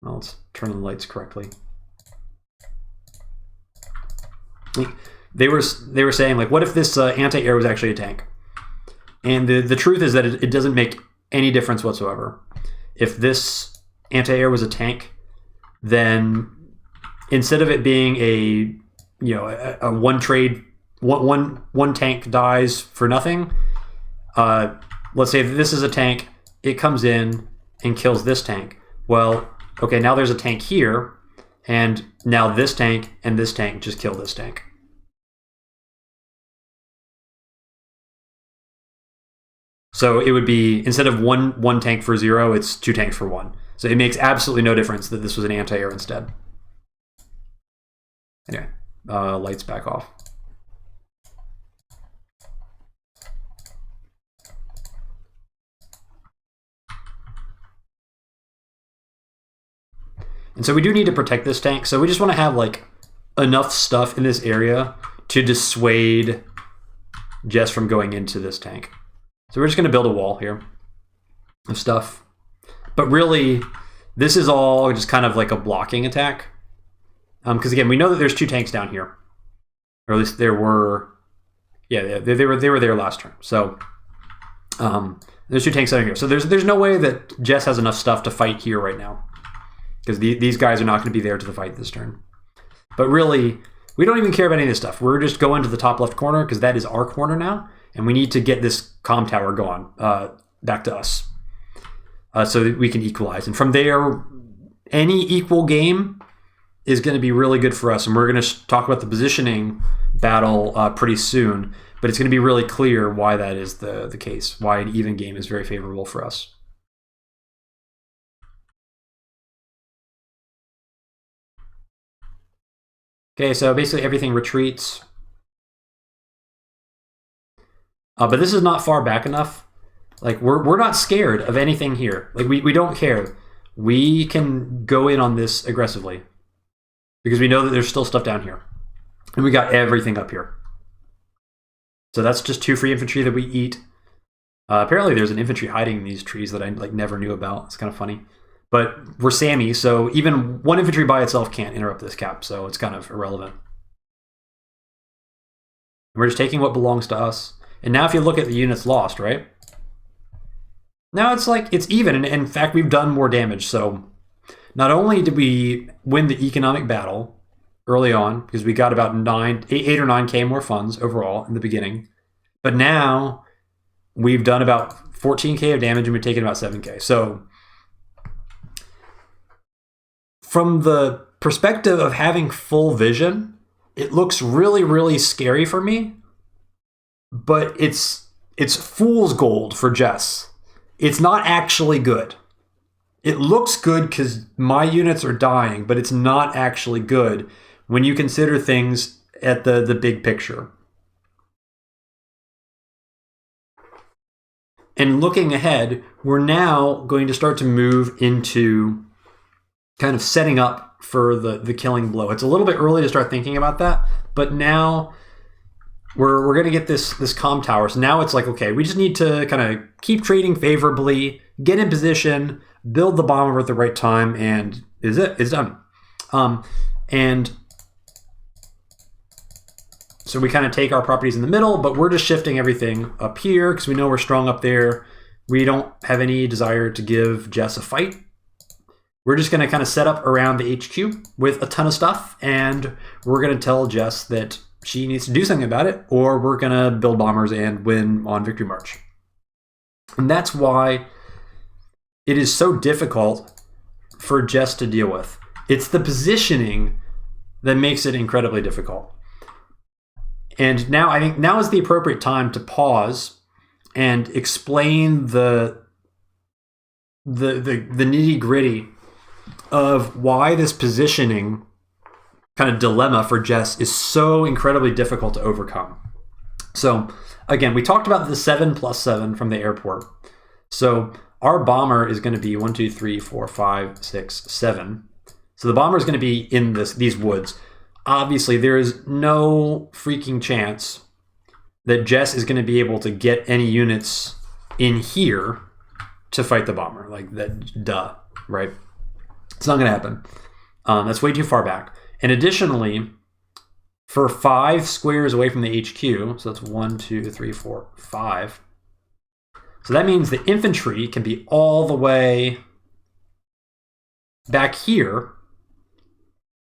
Speaker 1: Well, let's turn on the lights correctly. They were saying, like, what if this anti-air was actually a tank? And the truth is that it doesn't make any difference whatsoever. If this anti-air was a tank, then instead of it being a one trade, one tank dies for nothing. Let's say this is a tank, it comes in and kills this tank. Well, okay, now there's a tank here, and now this tank and this tank just kill this tank. So it would be, instead of one tank for 0, it's 2 tanks for 1. So it makes absolutely no difference that this was an anti-air instead. Anyway, lights back off. And so we do need to protect this tank. So we just want to have like enough stuff in this area to dissuade Jess from going into this tank. So we're just going to build a wall here of stuff. But really, this is all just kind of like a blocking attack. Because again, we know that there's 2 tanks down here. Or at least there were... Yeah, they were there last turn. So there's 2 tanks down here. So there's no way that Jess has enough stuff to fight here right now. Because these guys are not going to be there to the fight this turn. But really, we don't even care about any of this stuff. We're just going to the top left corner because that is our corner now. And we need to get this comm tower going back to us so that we can equalize. And from there, any equal game is going to be really good for us. And we're going to talk about the positioning battle pretty soon. But it's going to be really clear why that is the case, why an even game is very favorable for us. Okay, so basically everything retreats. But this is not far back enough. Like, we're not scared of anything here. Like, we don't care. We can go in on this aggressively. Because we know that there's still stuff down here. And we got everything up here. So that's just 2 free infantry that we eat. Apparently there's an infantry hiding in these trees that I like never knew about. It's kind of funny. But we're Sami, so even 1 infantry by itself can't interrupt this cap, so it's kind of irrelevant. We're just taking what belongs to us. And now if you look at the units lost, right? Now it's like it's even, and in fact we've done more damage. So not only did we win the economic battle early on, because we got about 8 or 9k more funds overall in the beginning, but now we've done about 14k of damage and we've taken about 7k. So from the perspective of having full vision, it looks really, really scary for me, but it's fool's gold for Jess. It's not actually good. It looks good because my units are dying, but it's not actually good when you consider things at the big picture. And looking ahead, we're now going to start to move into kind of setting up for the killing blow. It's a little bit early to start thinking about that, but now we're going to get this comm tower. So now it's like, okay, we just need to kind of keep trading favorably, get in position, build the bomber at the right time, and it's done. And so we kind of take our properties in the middle, but we're just shifting everything up here because we know we're strong up there. We don't have any desire to give Jess a fight. We're just going to kind of set up around the HQ with a ton of stuff, and we're going to tell Jess that she needs to do something about it, or we're going to build bombers and win on Victory March. And that's why it is so difficult for Jess to deal with. It's the positioning that makes it incredibly difficult. And now I think now is the appropriate time to pause and explain the nitty-gritty of why this positioning kind of dilemma for Jess is so incredibly difficult to overcome. So again, we talked about the 7+7 from the airport. So our bomber is going to be 1, 2, 3, 4, 5, 6, 7. So the bomber is going to be in these woods. Obviously, there is no freaking chance that Jess is going to be able to get any units in here to fight the bomber. Like that, duh, right? It's not going to happen. That's way too far back. And additionally, for 5 squares away from the HQ, so that's 1, 2, 3, 4, 5. So that means the infantry can be all the way back here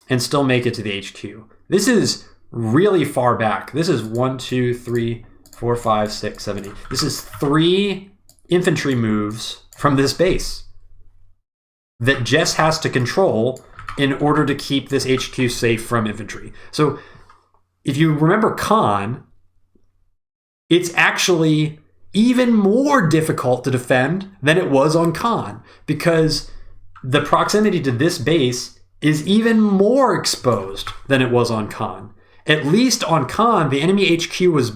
Speaker 1: and still make it to the HQ. This is really far back. This is 1, 2, 3, 4, 5, 6, 7, 8. This is 3 infantry moves from this base that Jess has to control in order to keep this HQ safe from infantry. So if you remember Khan, it's actually even more difficult to defend than it was on Khan, because the proximity to this base is even more exposed than it was on Khan. At least on Khan, the enemy HQ was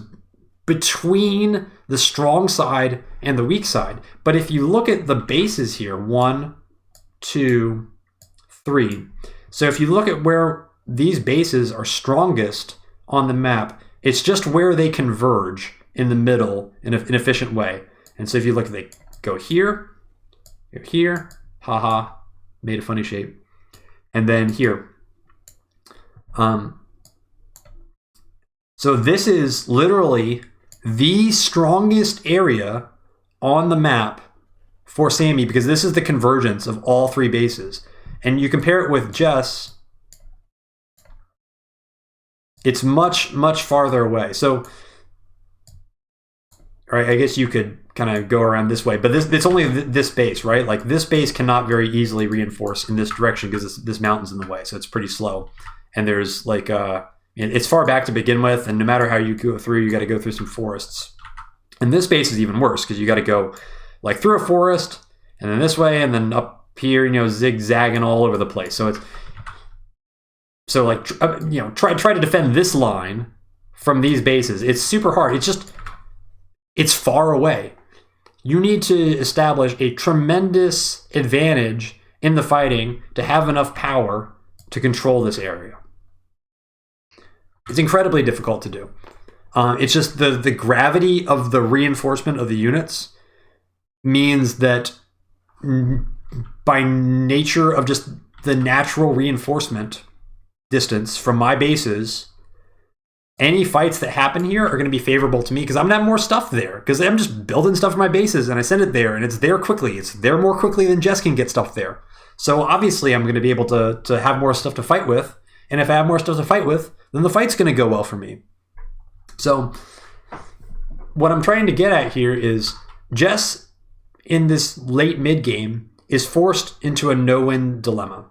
Speaker 1: between the strong side and the weak side. But if you look at the bases here, 1, 2, 3. So if you look at where these bases are strongest on the map, it's just where they converge in the middle in an efficient way. And so if you look, they go here, here, haha, made a funny shape, and then here. So this is literally the strongest area on the map for Sami, because this is the convergence of all 3 bases. And you compare it with Jess, it's much, much farther away. So, right, I guess you could kind of go around this way, but it's only this base, right? Like this base cannot very easily reinforce in this direction because this mountain's in the way, so it's pretty slow. And there's like it's far back to begin with, and no matter how you go through, you got to go through some forests. And this base is even worse because you got to go like through a forest and then this way and then up here, zigzagging all over the place. So try to defend this line from these bases. It's super hard. It's far away. You need to establish a tremendous advantage in the fighting to have enough power to control this area. It's incredibly difficult to do. It's just the gravity of the reinforcement of the units means that by nature of just the natural reinforcement distance from my bases, any fights that happen here are going to be favorable to me because I'm going to have more stuff there because I'm just building stuff for my bases and I send it there and it's there quickly. It's there more quickly than Jess can get stuff there. So obviously I'm going to be able to have more stuff to fight with. And if I have more stuff to fight with, then the fight's going to go well for me. So what I'm trying to get at here is Jess in this late mid game is forced into a no-win dilemma.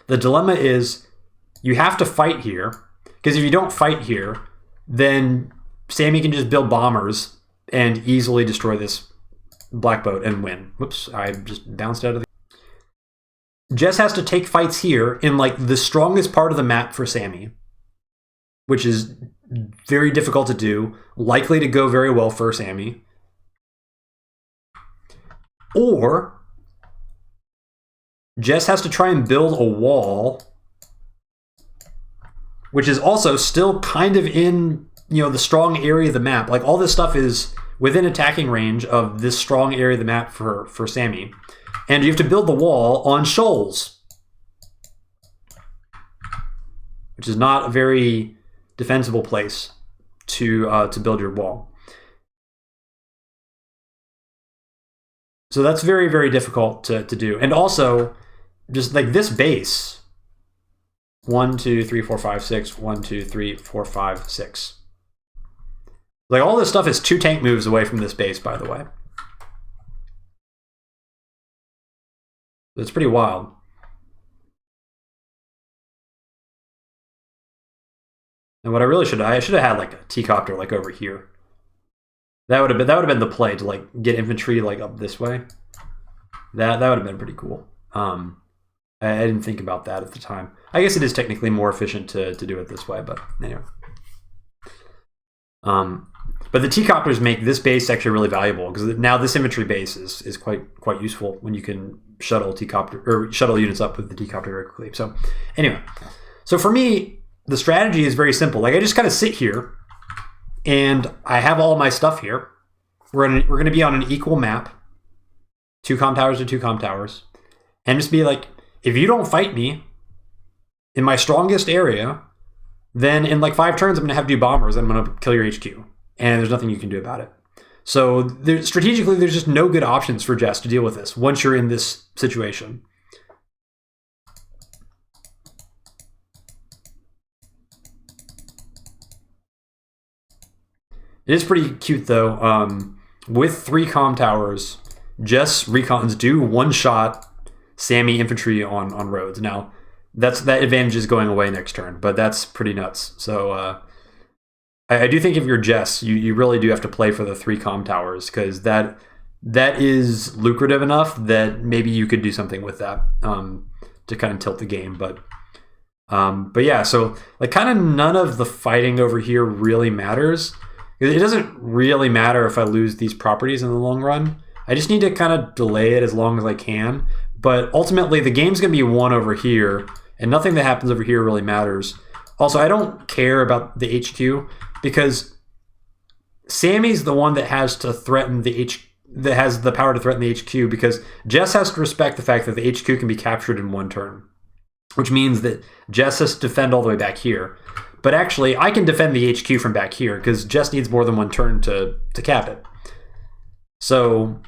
Speaker 1: The dilemma is you have to fight here, because if you don't fight here, then Sami can just build bombers and easily destroy this black boat and win. Whoops, I just bounced out of the... Jess has to take fights here in like the strongest part of the map for Sami, which is very difficult to do, likely to go very well for Sami. Or Jess has to try and build a wall, which is also still kind of in, you know, the strong area of the map. Like all this stuff is within attacking range of this strong area of the map for Sami. And you have to build the wall on shoals, which is not a very defensible place to build your wall. So that's very, very difficult to do. And also, just like this base, 1, 2, 3, 4, 5, 6, 1, 2, 3, 4, 5, 6. Like all this stuff is 2 tank moves away from this base, by the way. It's pretty wild. And what I really should have had like a T-copter like over here. That would have been the play to like get infantry like up this way. That would have been pretty cool. I didn't think about that at the time. I guess it is technically more efficient to do it this way, but anyway. But the T-copters make this base actually really valuable because now this infantry base is quite useful when you can shuttle T-copter or shuttle units up with the T-copter very quickly. So anyway, so for me, the strategy is very simple. Like I just kind of sit here and I have all my stuff here. We're gonna be on an equal map, 2 comm towers to 2 comm towers, and just be like, if you don't fight me in my strongest area, then in like 5 turns I'm gonna have to do bombers and I'm gonna kill your HQ, and there's nothing you can do about it. So strategically, there's just no good options for Jess to deal with this once you're in this situation. It is pretty cute though. With 3 comm towers, Jess recons do one-shot Sami infantry on roads. Now, that advantage is going away next turn, but that's pretty nuts. So I do think if you're Jess, you really do have to play for the 3 comm towers because that is lucrative enough that maybe you could do something with that to kind of tilt the game. But yeah, so like kind of none of the fighting over here really matters. It doesn't really matter if I lose these properties in the long run. I just need to kind of delay it as long as I can. But ultimately, the game's going to be won over here, and nothing that happens over here really matters. Also, I don't care about the HQ because Sami's the one that has to threaten that has the power to threaten the HQ because Jess has to respect the fact that the HQ can be captured in 1 turn, which means that Jess has to defend all the way back here. But actually, I can defend the HQ from back here because Jess needs more than 1 turn to cap it. So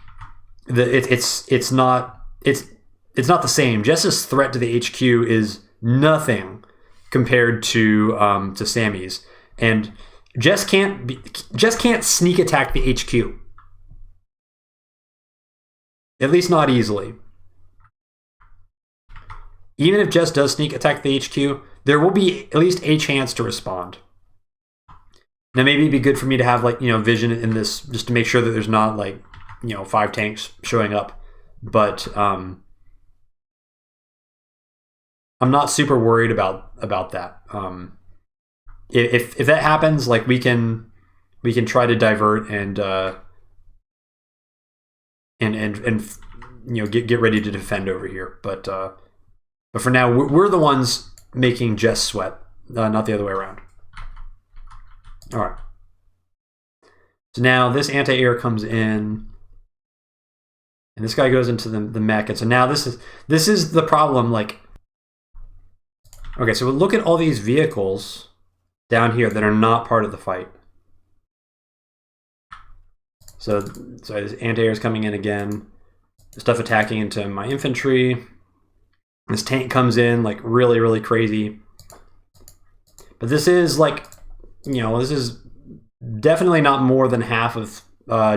Speaker 1: it's not the same. Jess's threat to the HQ is nothing compared to Sami's, and Jess can't sneak attack the HQ. At least not easily. Even if Jess does sneak attack the HQ, there will be at least a chance to respond. Now maybe it'd be good for me to have like, you know, vision in this just to make sure that there's not like, you know, 5 tanks showing up. But I'm not super worried about that. If that happens, like we can try to divert and you know get ready to defend over here. But for now, we're the ones making Jess sweat, not the other way around. All right. So now this anti-air comes in, and this guy goes into the mech. And so now this is the problem. Like, okay, so look at all these vehicles. down here that are not part of the fight. So this anti-air is coming in again. Stuff attacking into my infantry. This tank comes in like really, really crazy. But this is like, you know, this is definitely not more than half of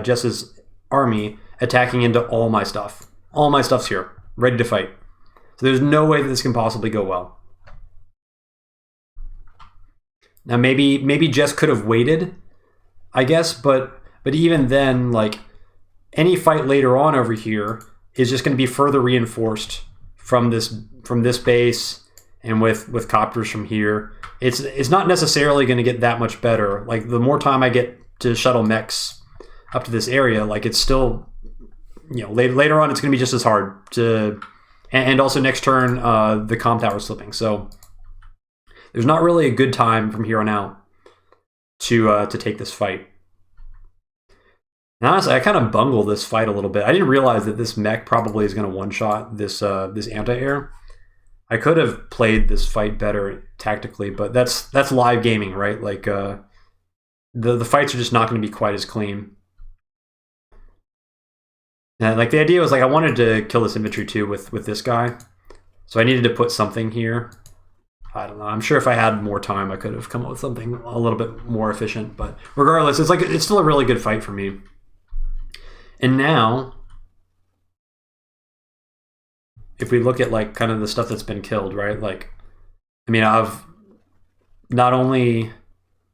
Speaker 1: Jess's army attacking into all my stuff. All my stuff's here, ready to fight. So there's no way that this can possibly go well. Now maybe Jess could have waited, I guess, but even then, like, any fight later on over here is just going to be further reinforced from this base and with copters from here. It's not necessarily going to get that much better. Like, the more time I get to shuttle mechs up to this area, like, it's still, you know, later on it's going to be just as hard to, and also next turn the comm tower is slipping. So there's not really a good time from here on out to take this fight. And honestly, I kind of bungled this fight a little bit. I didn't realize that this mech probably is going to one-shot this anti-air. I could have played this fight better tactically, but that's live gaming, right? Like, the fights are just not going to be quite as clean. And like, the idea was, like, I wanted to kill this infantry too with this guy, so I needed to put something here. I don't know. I'm sure if I had more time, I could have come up with something a little bit more efficient. But regardless, it's still a really good fight for me. And now, if we look at like kind of the stuff that's been killed, right? Like, I mean, I've not only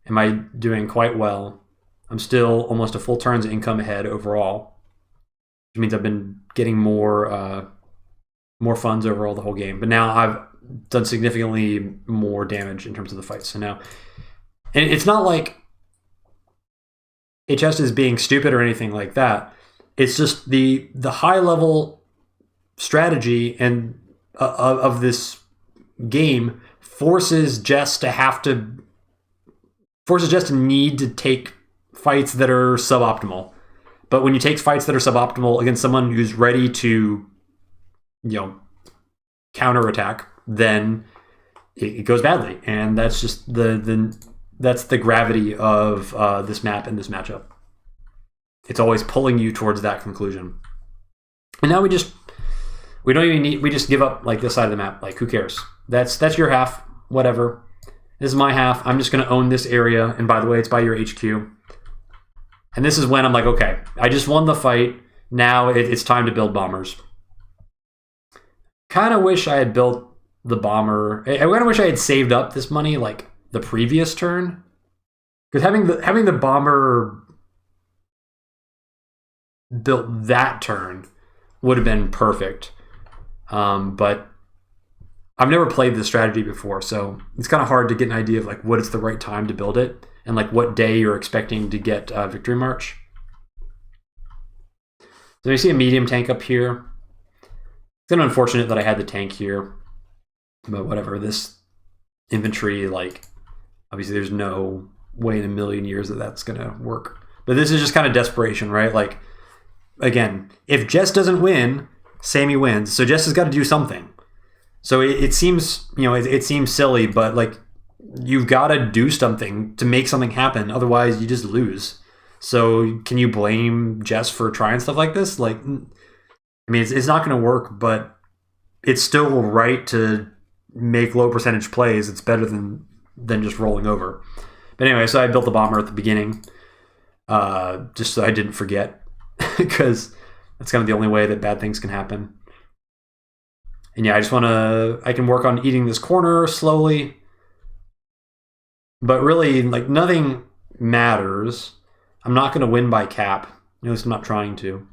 Speaker 1: am I doing quite well, I'm still almost a full turn's income ahead overall, which means I've been getting more funds overall the whole game. But now I've done significantly more damage in terms of the fight. So now, and it's not like HS is being stupid or anything like that. It's just the high level strategy and of this game forces Jess to need to take fights that are suboptimal. But when you take fights that are suboptimal against someone who's ready to, you know, counterattack, then it goes badly, and that's just that's the gravity of this map and this matchup. It's always pulling you towards that conclusion. And now we just give up like this side of the map. Like, who cares? That's your half, whatever. This is my half. I'm just going to own this area. And by the way, it's by your HQ. And this is when I'm like, okay, I just won the fight. Now it's time to build bombers. Kind of wish I had built the bomber. I kind of wish I had saved up this money like the previous turn, because having the bomber built that turn would have been perfect. But I've never played this strategy before, so it's kind of hard to get an idea of like what is the right time to build it and like what day you're expecting to get Victory March. So you see a medium tank up here. It's kind of unfortunate that I had the tank here, but whatever. This infantry, like, obviously there's no way in a million years that that's going to work. But this is just kind of desperation, right? Like, again, if Jess doesn't win, Sami wins. So Jess has got to do something. So it seems, you know, it seems silly, but like, you've got to do something to make something happen. Otherwise, you just lose. So can you blame Jess for trying stuff like this? Like, I mean, it's not going to work, but it's still right to make low percentage plays. It's better than just rolling over. But anyway, so I built the bomber at the beginning, just so I didn't forget, because that's kind of the only way that bad things can happen. And yeah, I can work on eating this corner slowly, but really, like, nothing matters. I'm not going to win by cap. At least I'm not trying to.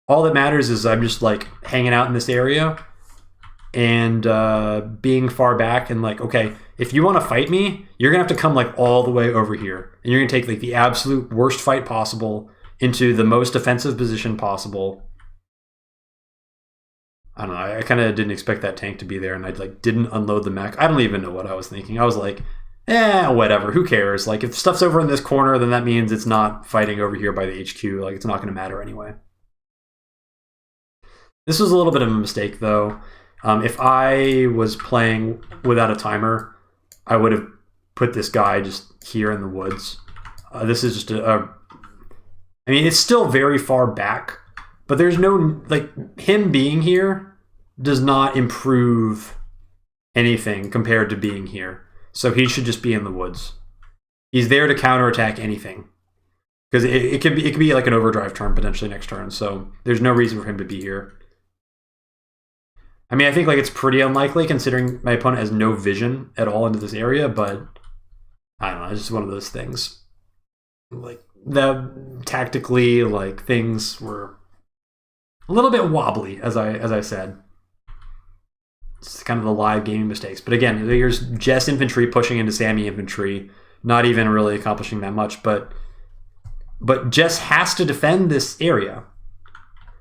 Speaker 1: All that matters is I'm just like hanging out in this area and being far back, and like, okay, if you want to fight me, you're gonna have to come like all the way over here, and you're gonna take like the absolute worst fight possible into the most defensive position possible. I don't know. I kind of didn't expect that tank to be there, and I like didn't unload the mech. I don't even know what I was thinking. I was like, whatever. Who cares? Like, if stuff's over in this corner, then that means it's not fighting over here by the HQ. Like, it's not going to matter anyway. This was a little bit of a mistake, though. If I was playing without a timer, I would have put this guy just here in the woods. This is just I mean, it's still very far back, but there's no, like, him being here does not improve anything compared to being here. So he should just be in the woods. He's there to counterattack anything. Because it could be like an overdrive turn potentially next turn, so there's no reason for him to be here. I mean, I think like it's pretty unlikely considering my opponent has no vision at all into this area, but I don't know, it's just one of those things. Like, tactically, like, things were a little bit wobbly, as I said. It's kind of the live gaming mistakes. But again, here's Jess infantry pushing into Sami infantry, not even really accomplishing that much, but Jess has to defend this area.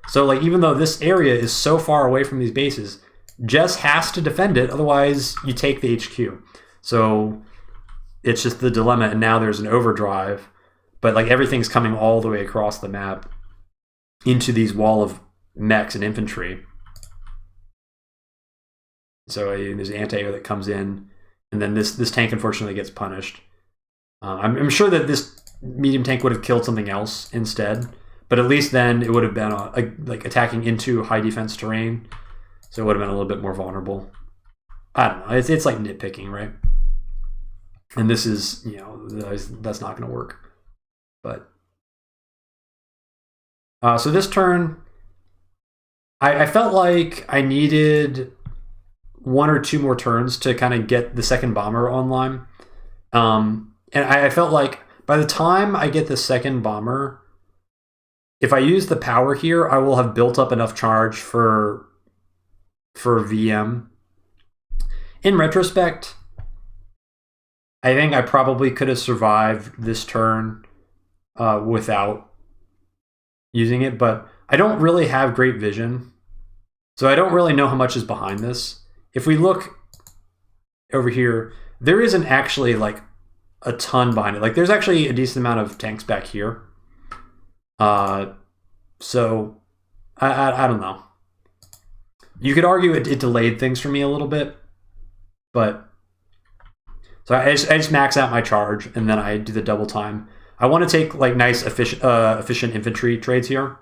Speaker 1: So, like, even though this area is so far away from these bases, Jess has to defend it, otherwise you take the HQ. So it's just the dilemma, and now there's an overdrive, but like everything's coming all the way across the map into these wall of mechs and infantry. So there's an anti-air that comes in, and then this tank unfortunately gets punished. I'm sure that this medium tank would have killed something else instead, but at least then it would have been like attacking into high defense terrain, so it would have been a little bit more vulnerable. I don't know. It's like nitpicking, right? And this is, you know, that's not going to work. But so this turn, I felt like I needed 1 or 2 more turns to kind of get the second bomber online, and I felt like by the time I get the second bomber, if I use the power here, I will have built up enough charge for VM. In retrospect, I think I probably could have survived this turn without using it, but I don't really have great vision, so I don't really know how much is behind this. If we look over here, there isn't actually like a ton behind it. Like, there's actually a decent amount of tanks back here. So I don't know. You could argue it delayed things for me a little bit, but so I just max out my charge and then I do the double time. I want to take like nice efficient infantry trades here,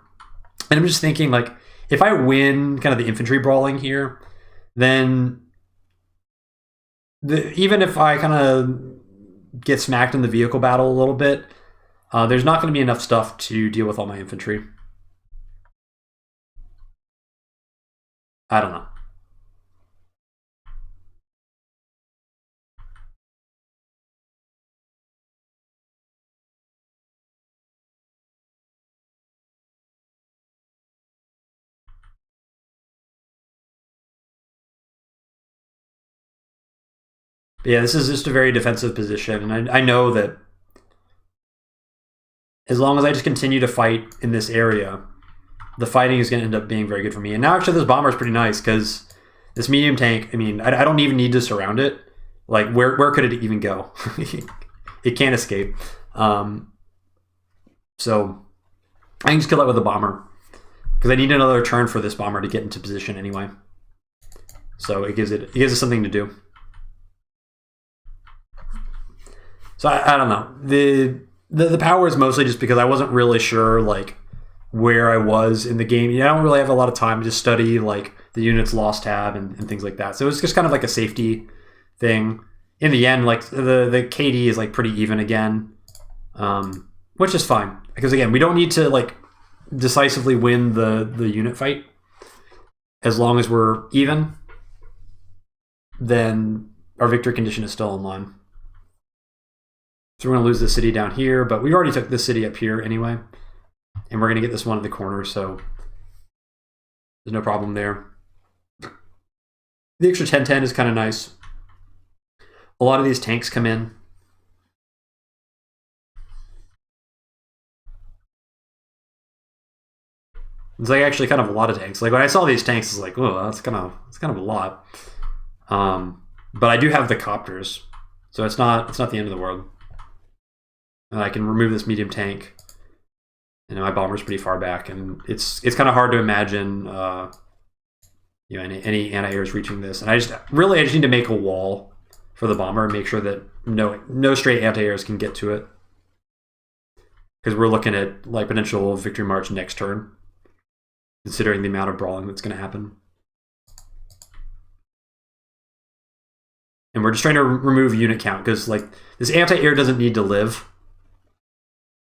Speaker 1: and I'm just thinking, like, if I win kind of the infantry brawling here, then even if I kind of get smacked in the vehicle battle a little bit, there's not going to be enough stuff to deal with all my infantry. I don't know. But yeah, this is just a very defensive position, and I know that as long as I just continue to fight in this area, the fighting is going to end up being very good for me. And now actually this bomber is pretty nice, because this medium tank, I mean, I don't even need to surround it. Like, where could it even go? It can't escape. So I can just kill it with a bomber, because I need another turn for this bomber to get into position anyway. So it gives it something to do. So I don't know. The power is mostly just because I wasn't really sure like where I was in the game. You know, I don't really have a lot of time to study like the units lost tab and things like that. So it was just kind of like a safety thing. In the end, like the KD is like pretty even again, which is fine, because again, we don't need to like decisively win the unit fight. As long as we're even, then our victory condition is still online. So we're going to lose the city down here, but we already took this city up here anyway. And we're going to get this one in the corner, so there's no problem there. The extra 10-10 is kind of nice. A lot of these tanks come in. It's like actually kind of a lot of tanks. Like when I saw these tanks, it's like, oh, that's kind of a lot. But I do have the copters, so it's not the end of the world. And I can remove this medium tank. You know, my bomber's pretty far back, and it's kind of hard to imagine you know, any anti-airs reaching this. And I just need to make a wall for the bomber and make sure that no straight anti-airs can get to it. Because we're looking at like potential victory march next turn, considering the amount of brawling that's going to happen. And we're just trying to remove unit count because like this anti-air doesn't need to live.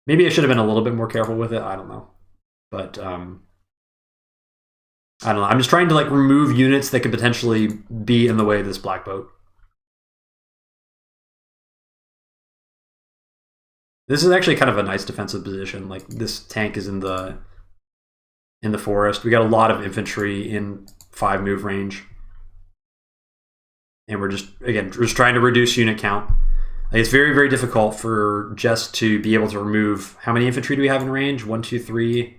Speaker 1: Maybe I should have been a little bit more careful with it. I don't know. But I don't know. I'm just trying to like remove units that could potentially be in the way of this black boat. This is actually kind of a nice defensive position. Like this tank is in the forest. We got a lot of infantry in 5 move range. And we're just, again, just trying to reduce unit count. Like it's very, very difficult for Jess to be able to remove, how many infantry do we have in range? 1, 2, 3,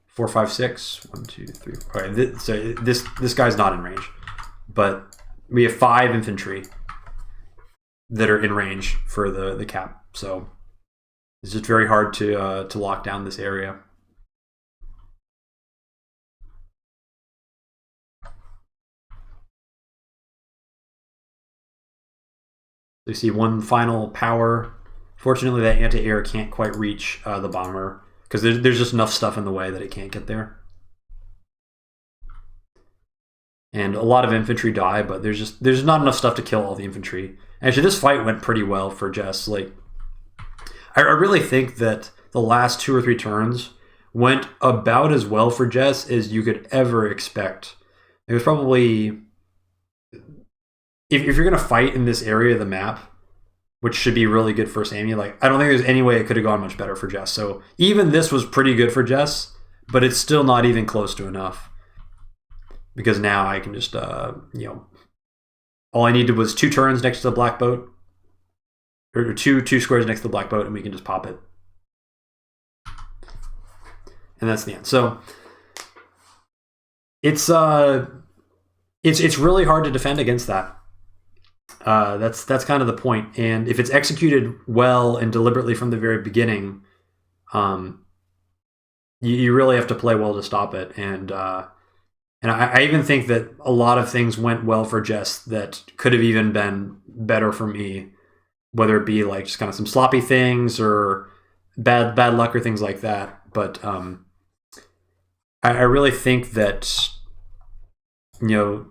Speaker 1: 4, 5, 6. 1, 2, 3. All right, so this guy's not in range. But we have 5 infantry that are in range for the cap. So it's just very hard to lock down this area. You see one final power. Fortunately, that anti-air can't quite reach the bomber because there's just enough stuff in the way that it can't get there. And a lot of infantry die, but there's not enough stuff to kill all the infantry. Actually, this fight went pretty well for Jess. Like, I really think that the last 2 or 3 turns went about as well for Jess as you could ever expect. It was probably, if you're going to fight in this area of the map, which should be really good for Sami, like, I don't think there's any way it could have gone much better for Jess. So even this was pretty good for Jess, but it's still not even close to enough. Because now I can just, all I needed was 2 turns next to the black boat, or two squares next to the black boat, and we can just pop it. And that's the end. So it's really hard to defend against that. That's kind of the point. And if it's executed well and deliberately from the very beginning, you really have to play well to stop it. And I even think that a lot of things went well for Jess that could have even been better for me, whether it be like just kind of some sloppy things or bad luck or things like that. But I really think that, the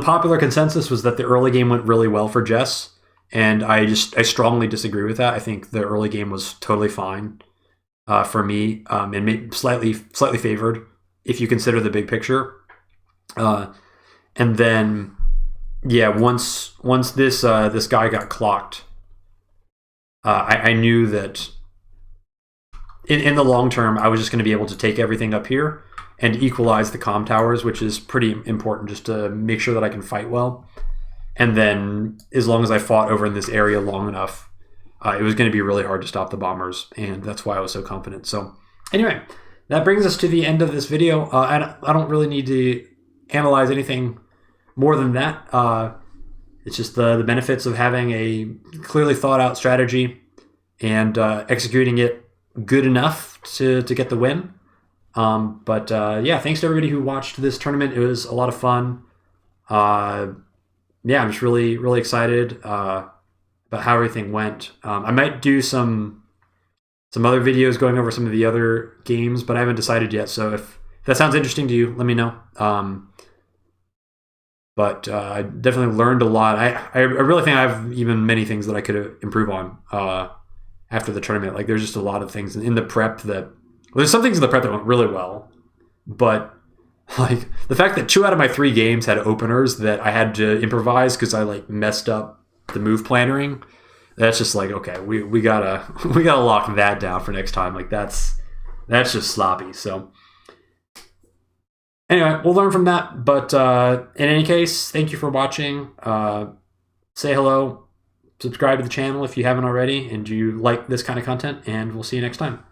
Speaker 1: popular consensus was that the early game went really well for Jess, and I strongly disagree with that. I think the early game was totally fine for me, and maybe slightly favored if you consider the big picture. And then, yeah, once this guy got clocked, I knew that in the long term I was just going to be able to take everything up here and equalize the comm towers, which is pretty important just to make sure that I can fight well. And then as long as I fought over in this area long enough, it was going to be really hard to stop the bombers, and that's why I was so confident. So anyway, that brings us to the end of this video. I don't really need to analyze anything more than that. It's just the benefits of having a clearly thought out strategy and executing it good enough to get the win. Yeah, thanks to everybody who watched this tournament. It was a lot of fun. Yeah, I'm just really, really excited about how everything went. I might do some other videos going over some of the other games, but I haven't decided yet. So if that sounds interesting to you, let me know. I definitely learned a lot. I really think I have even many things that I could improve on after the tournament. Like there's just a lot of things in the prep there's some things in the prep that went really well, but like the fact that 2 out of my 3 games had openers that I had to improvise because I like messed up the move plannering. That's just like, okay, we gotta lock that down for next time. Like that's just sloppy. So anyway, we'll learn from that. But in any case, thank you for watching. Say hello, subscribe to the channel if you haven't already, and you like this kind of content, and we'll see you next time.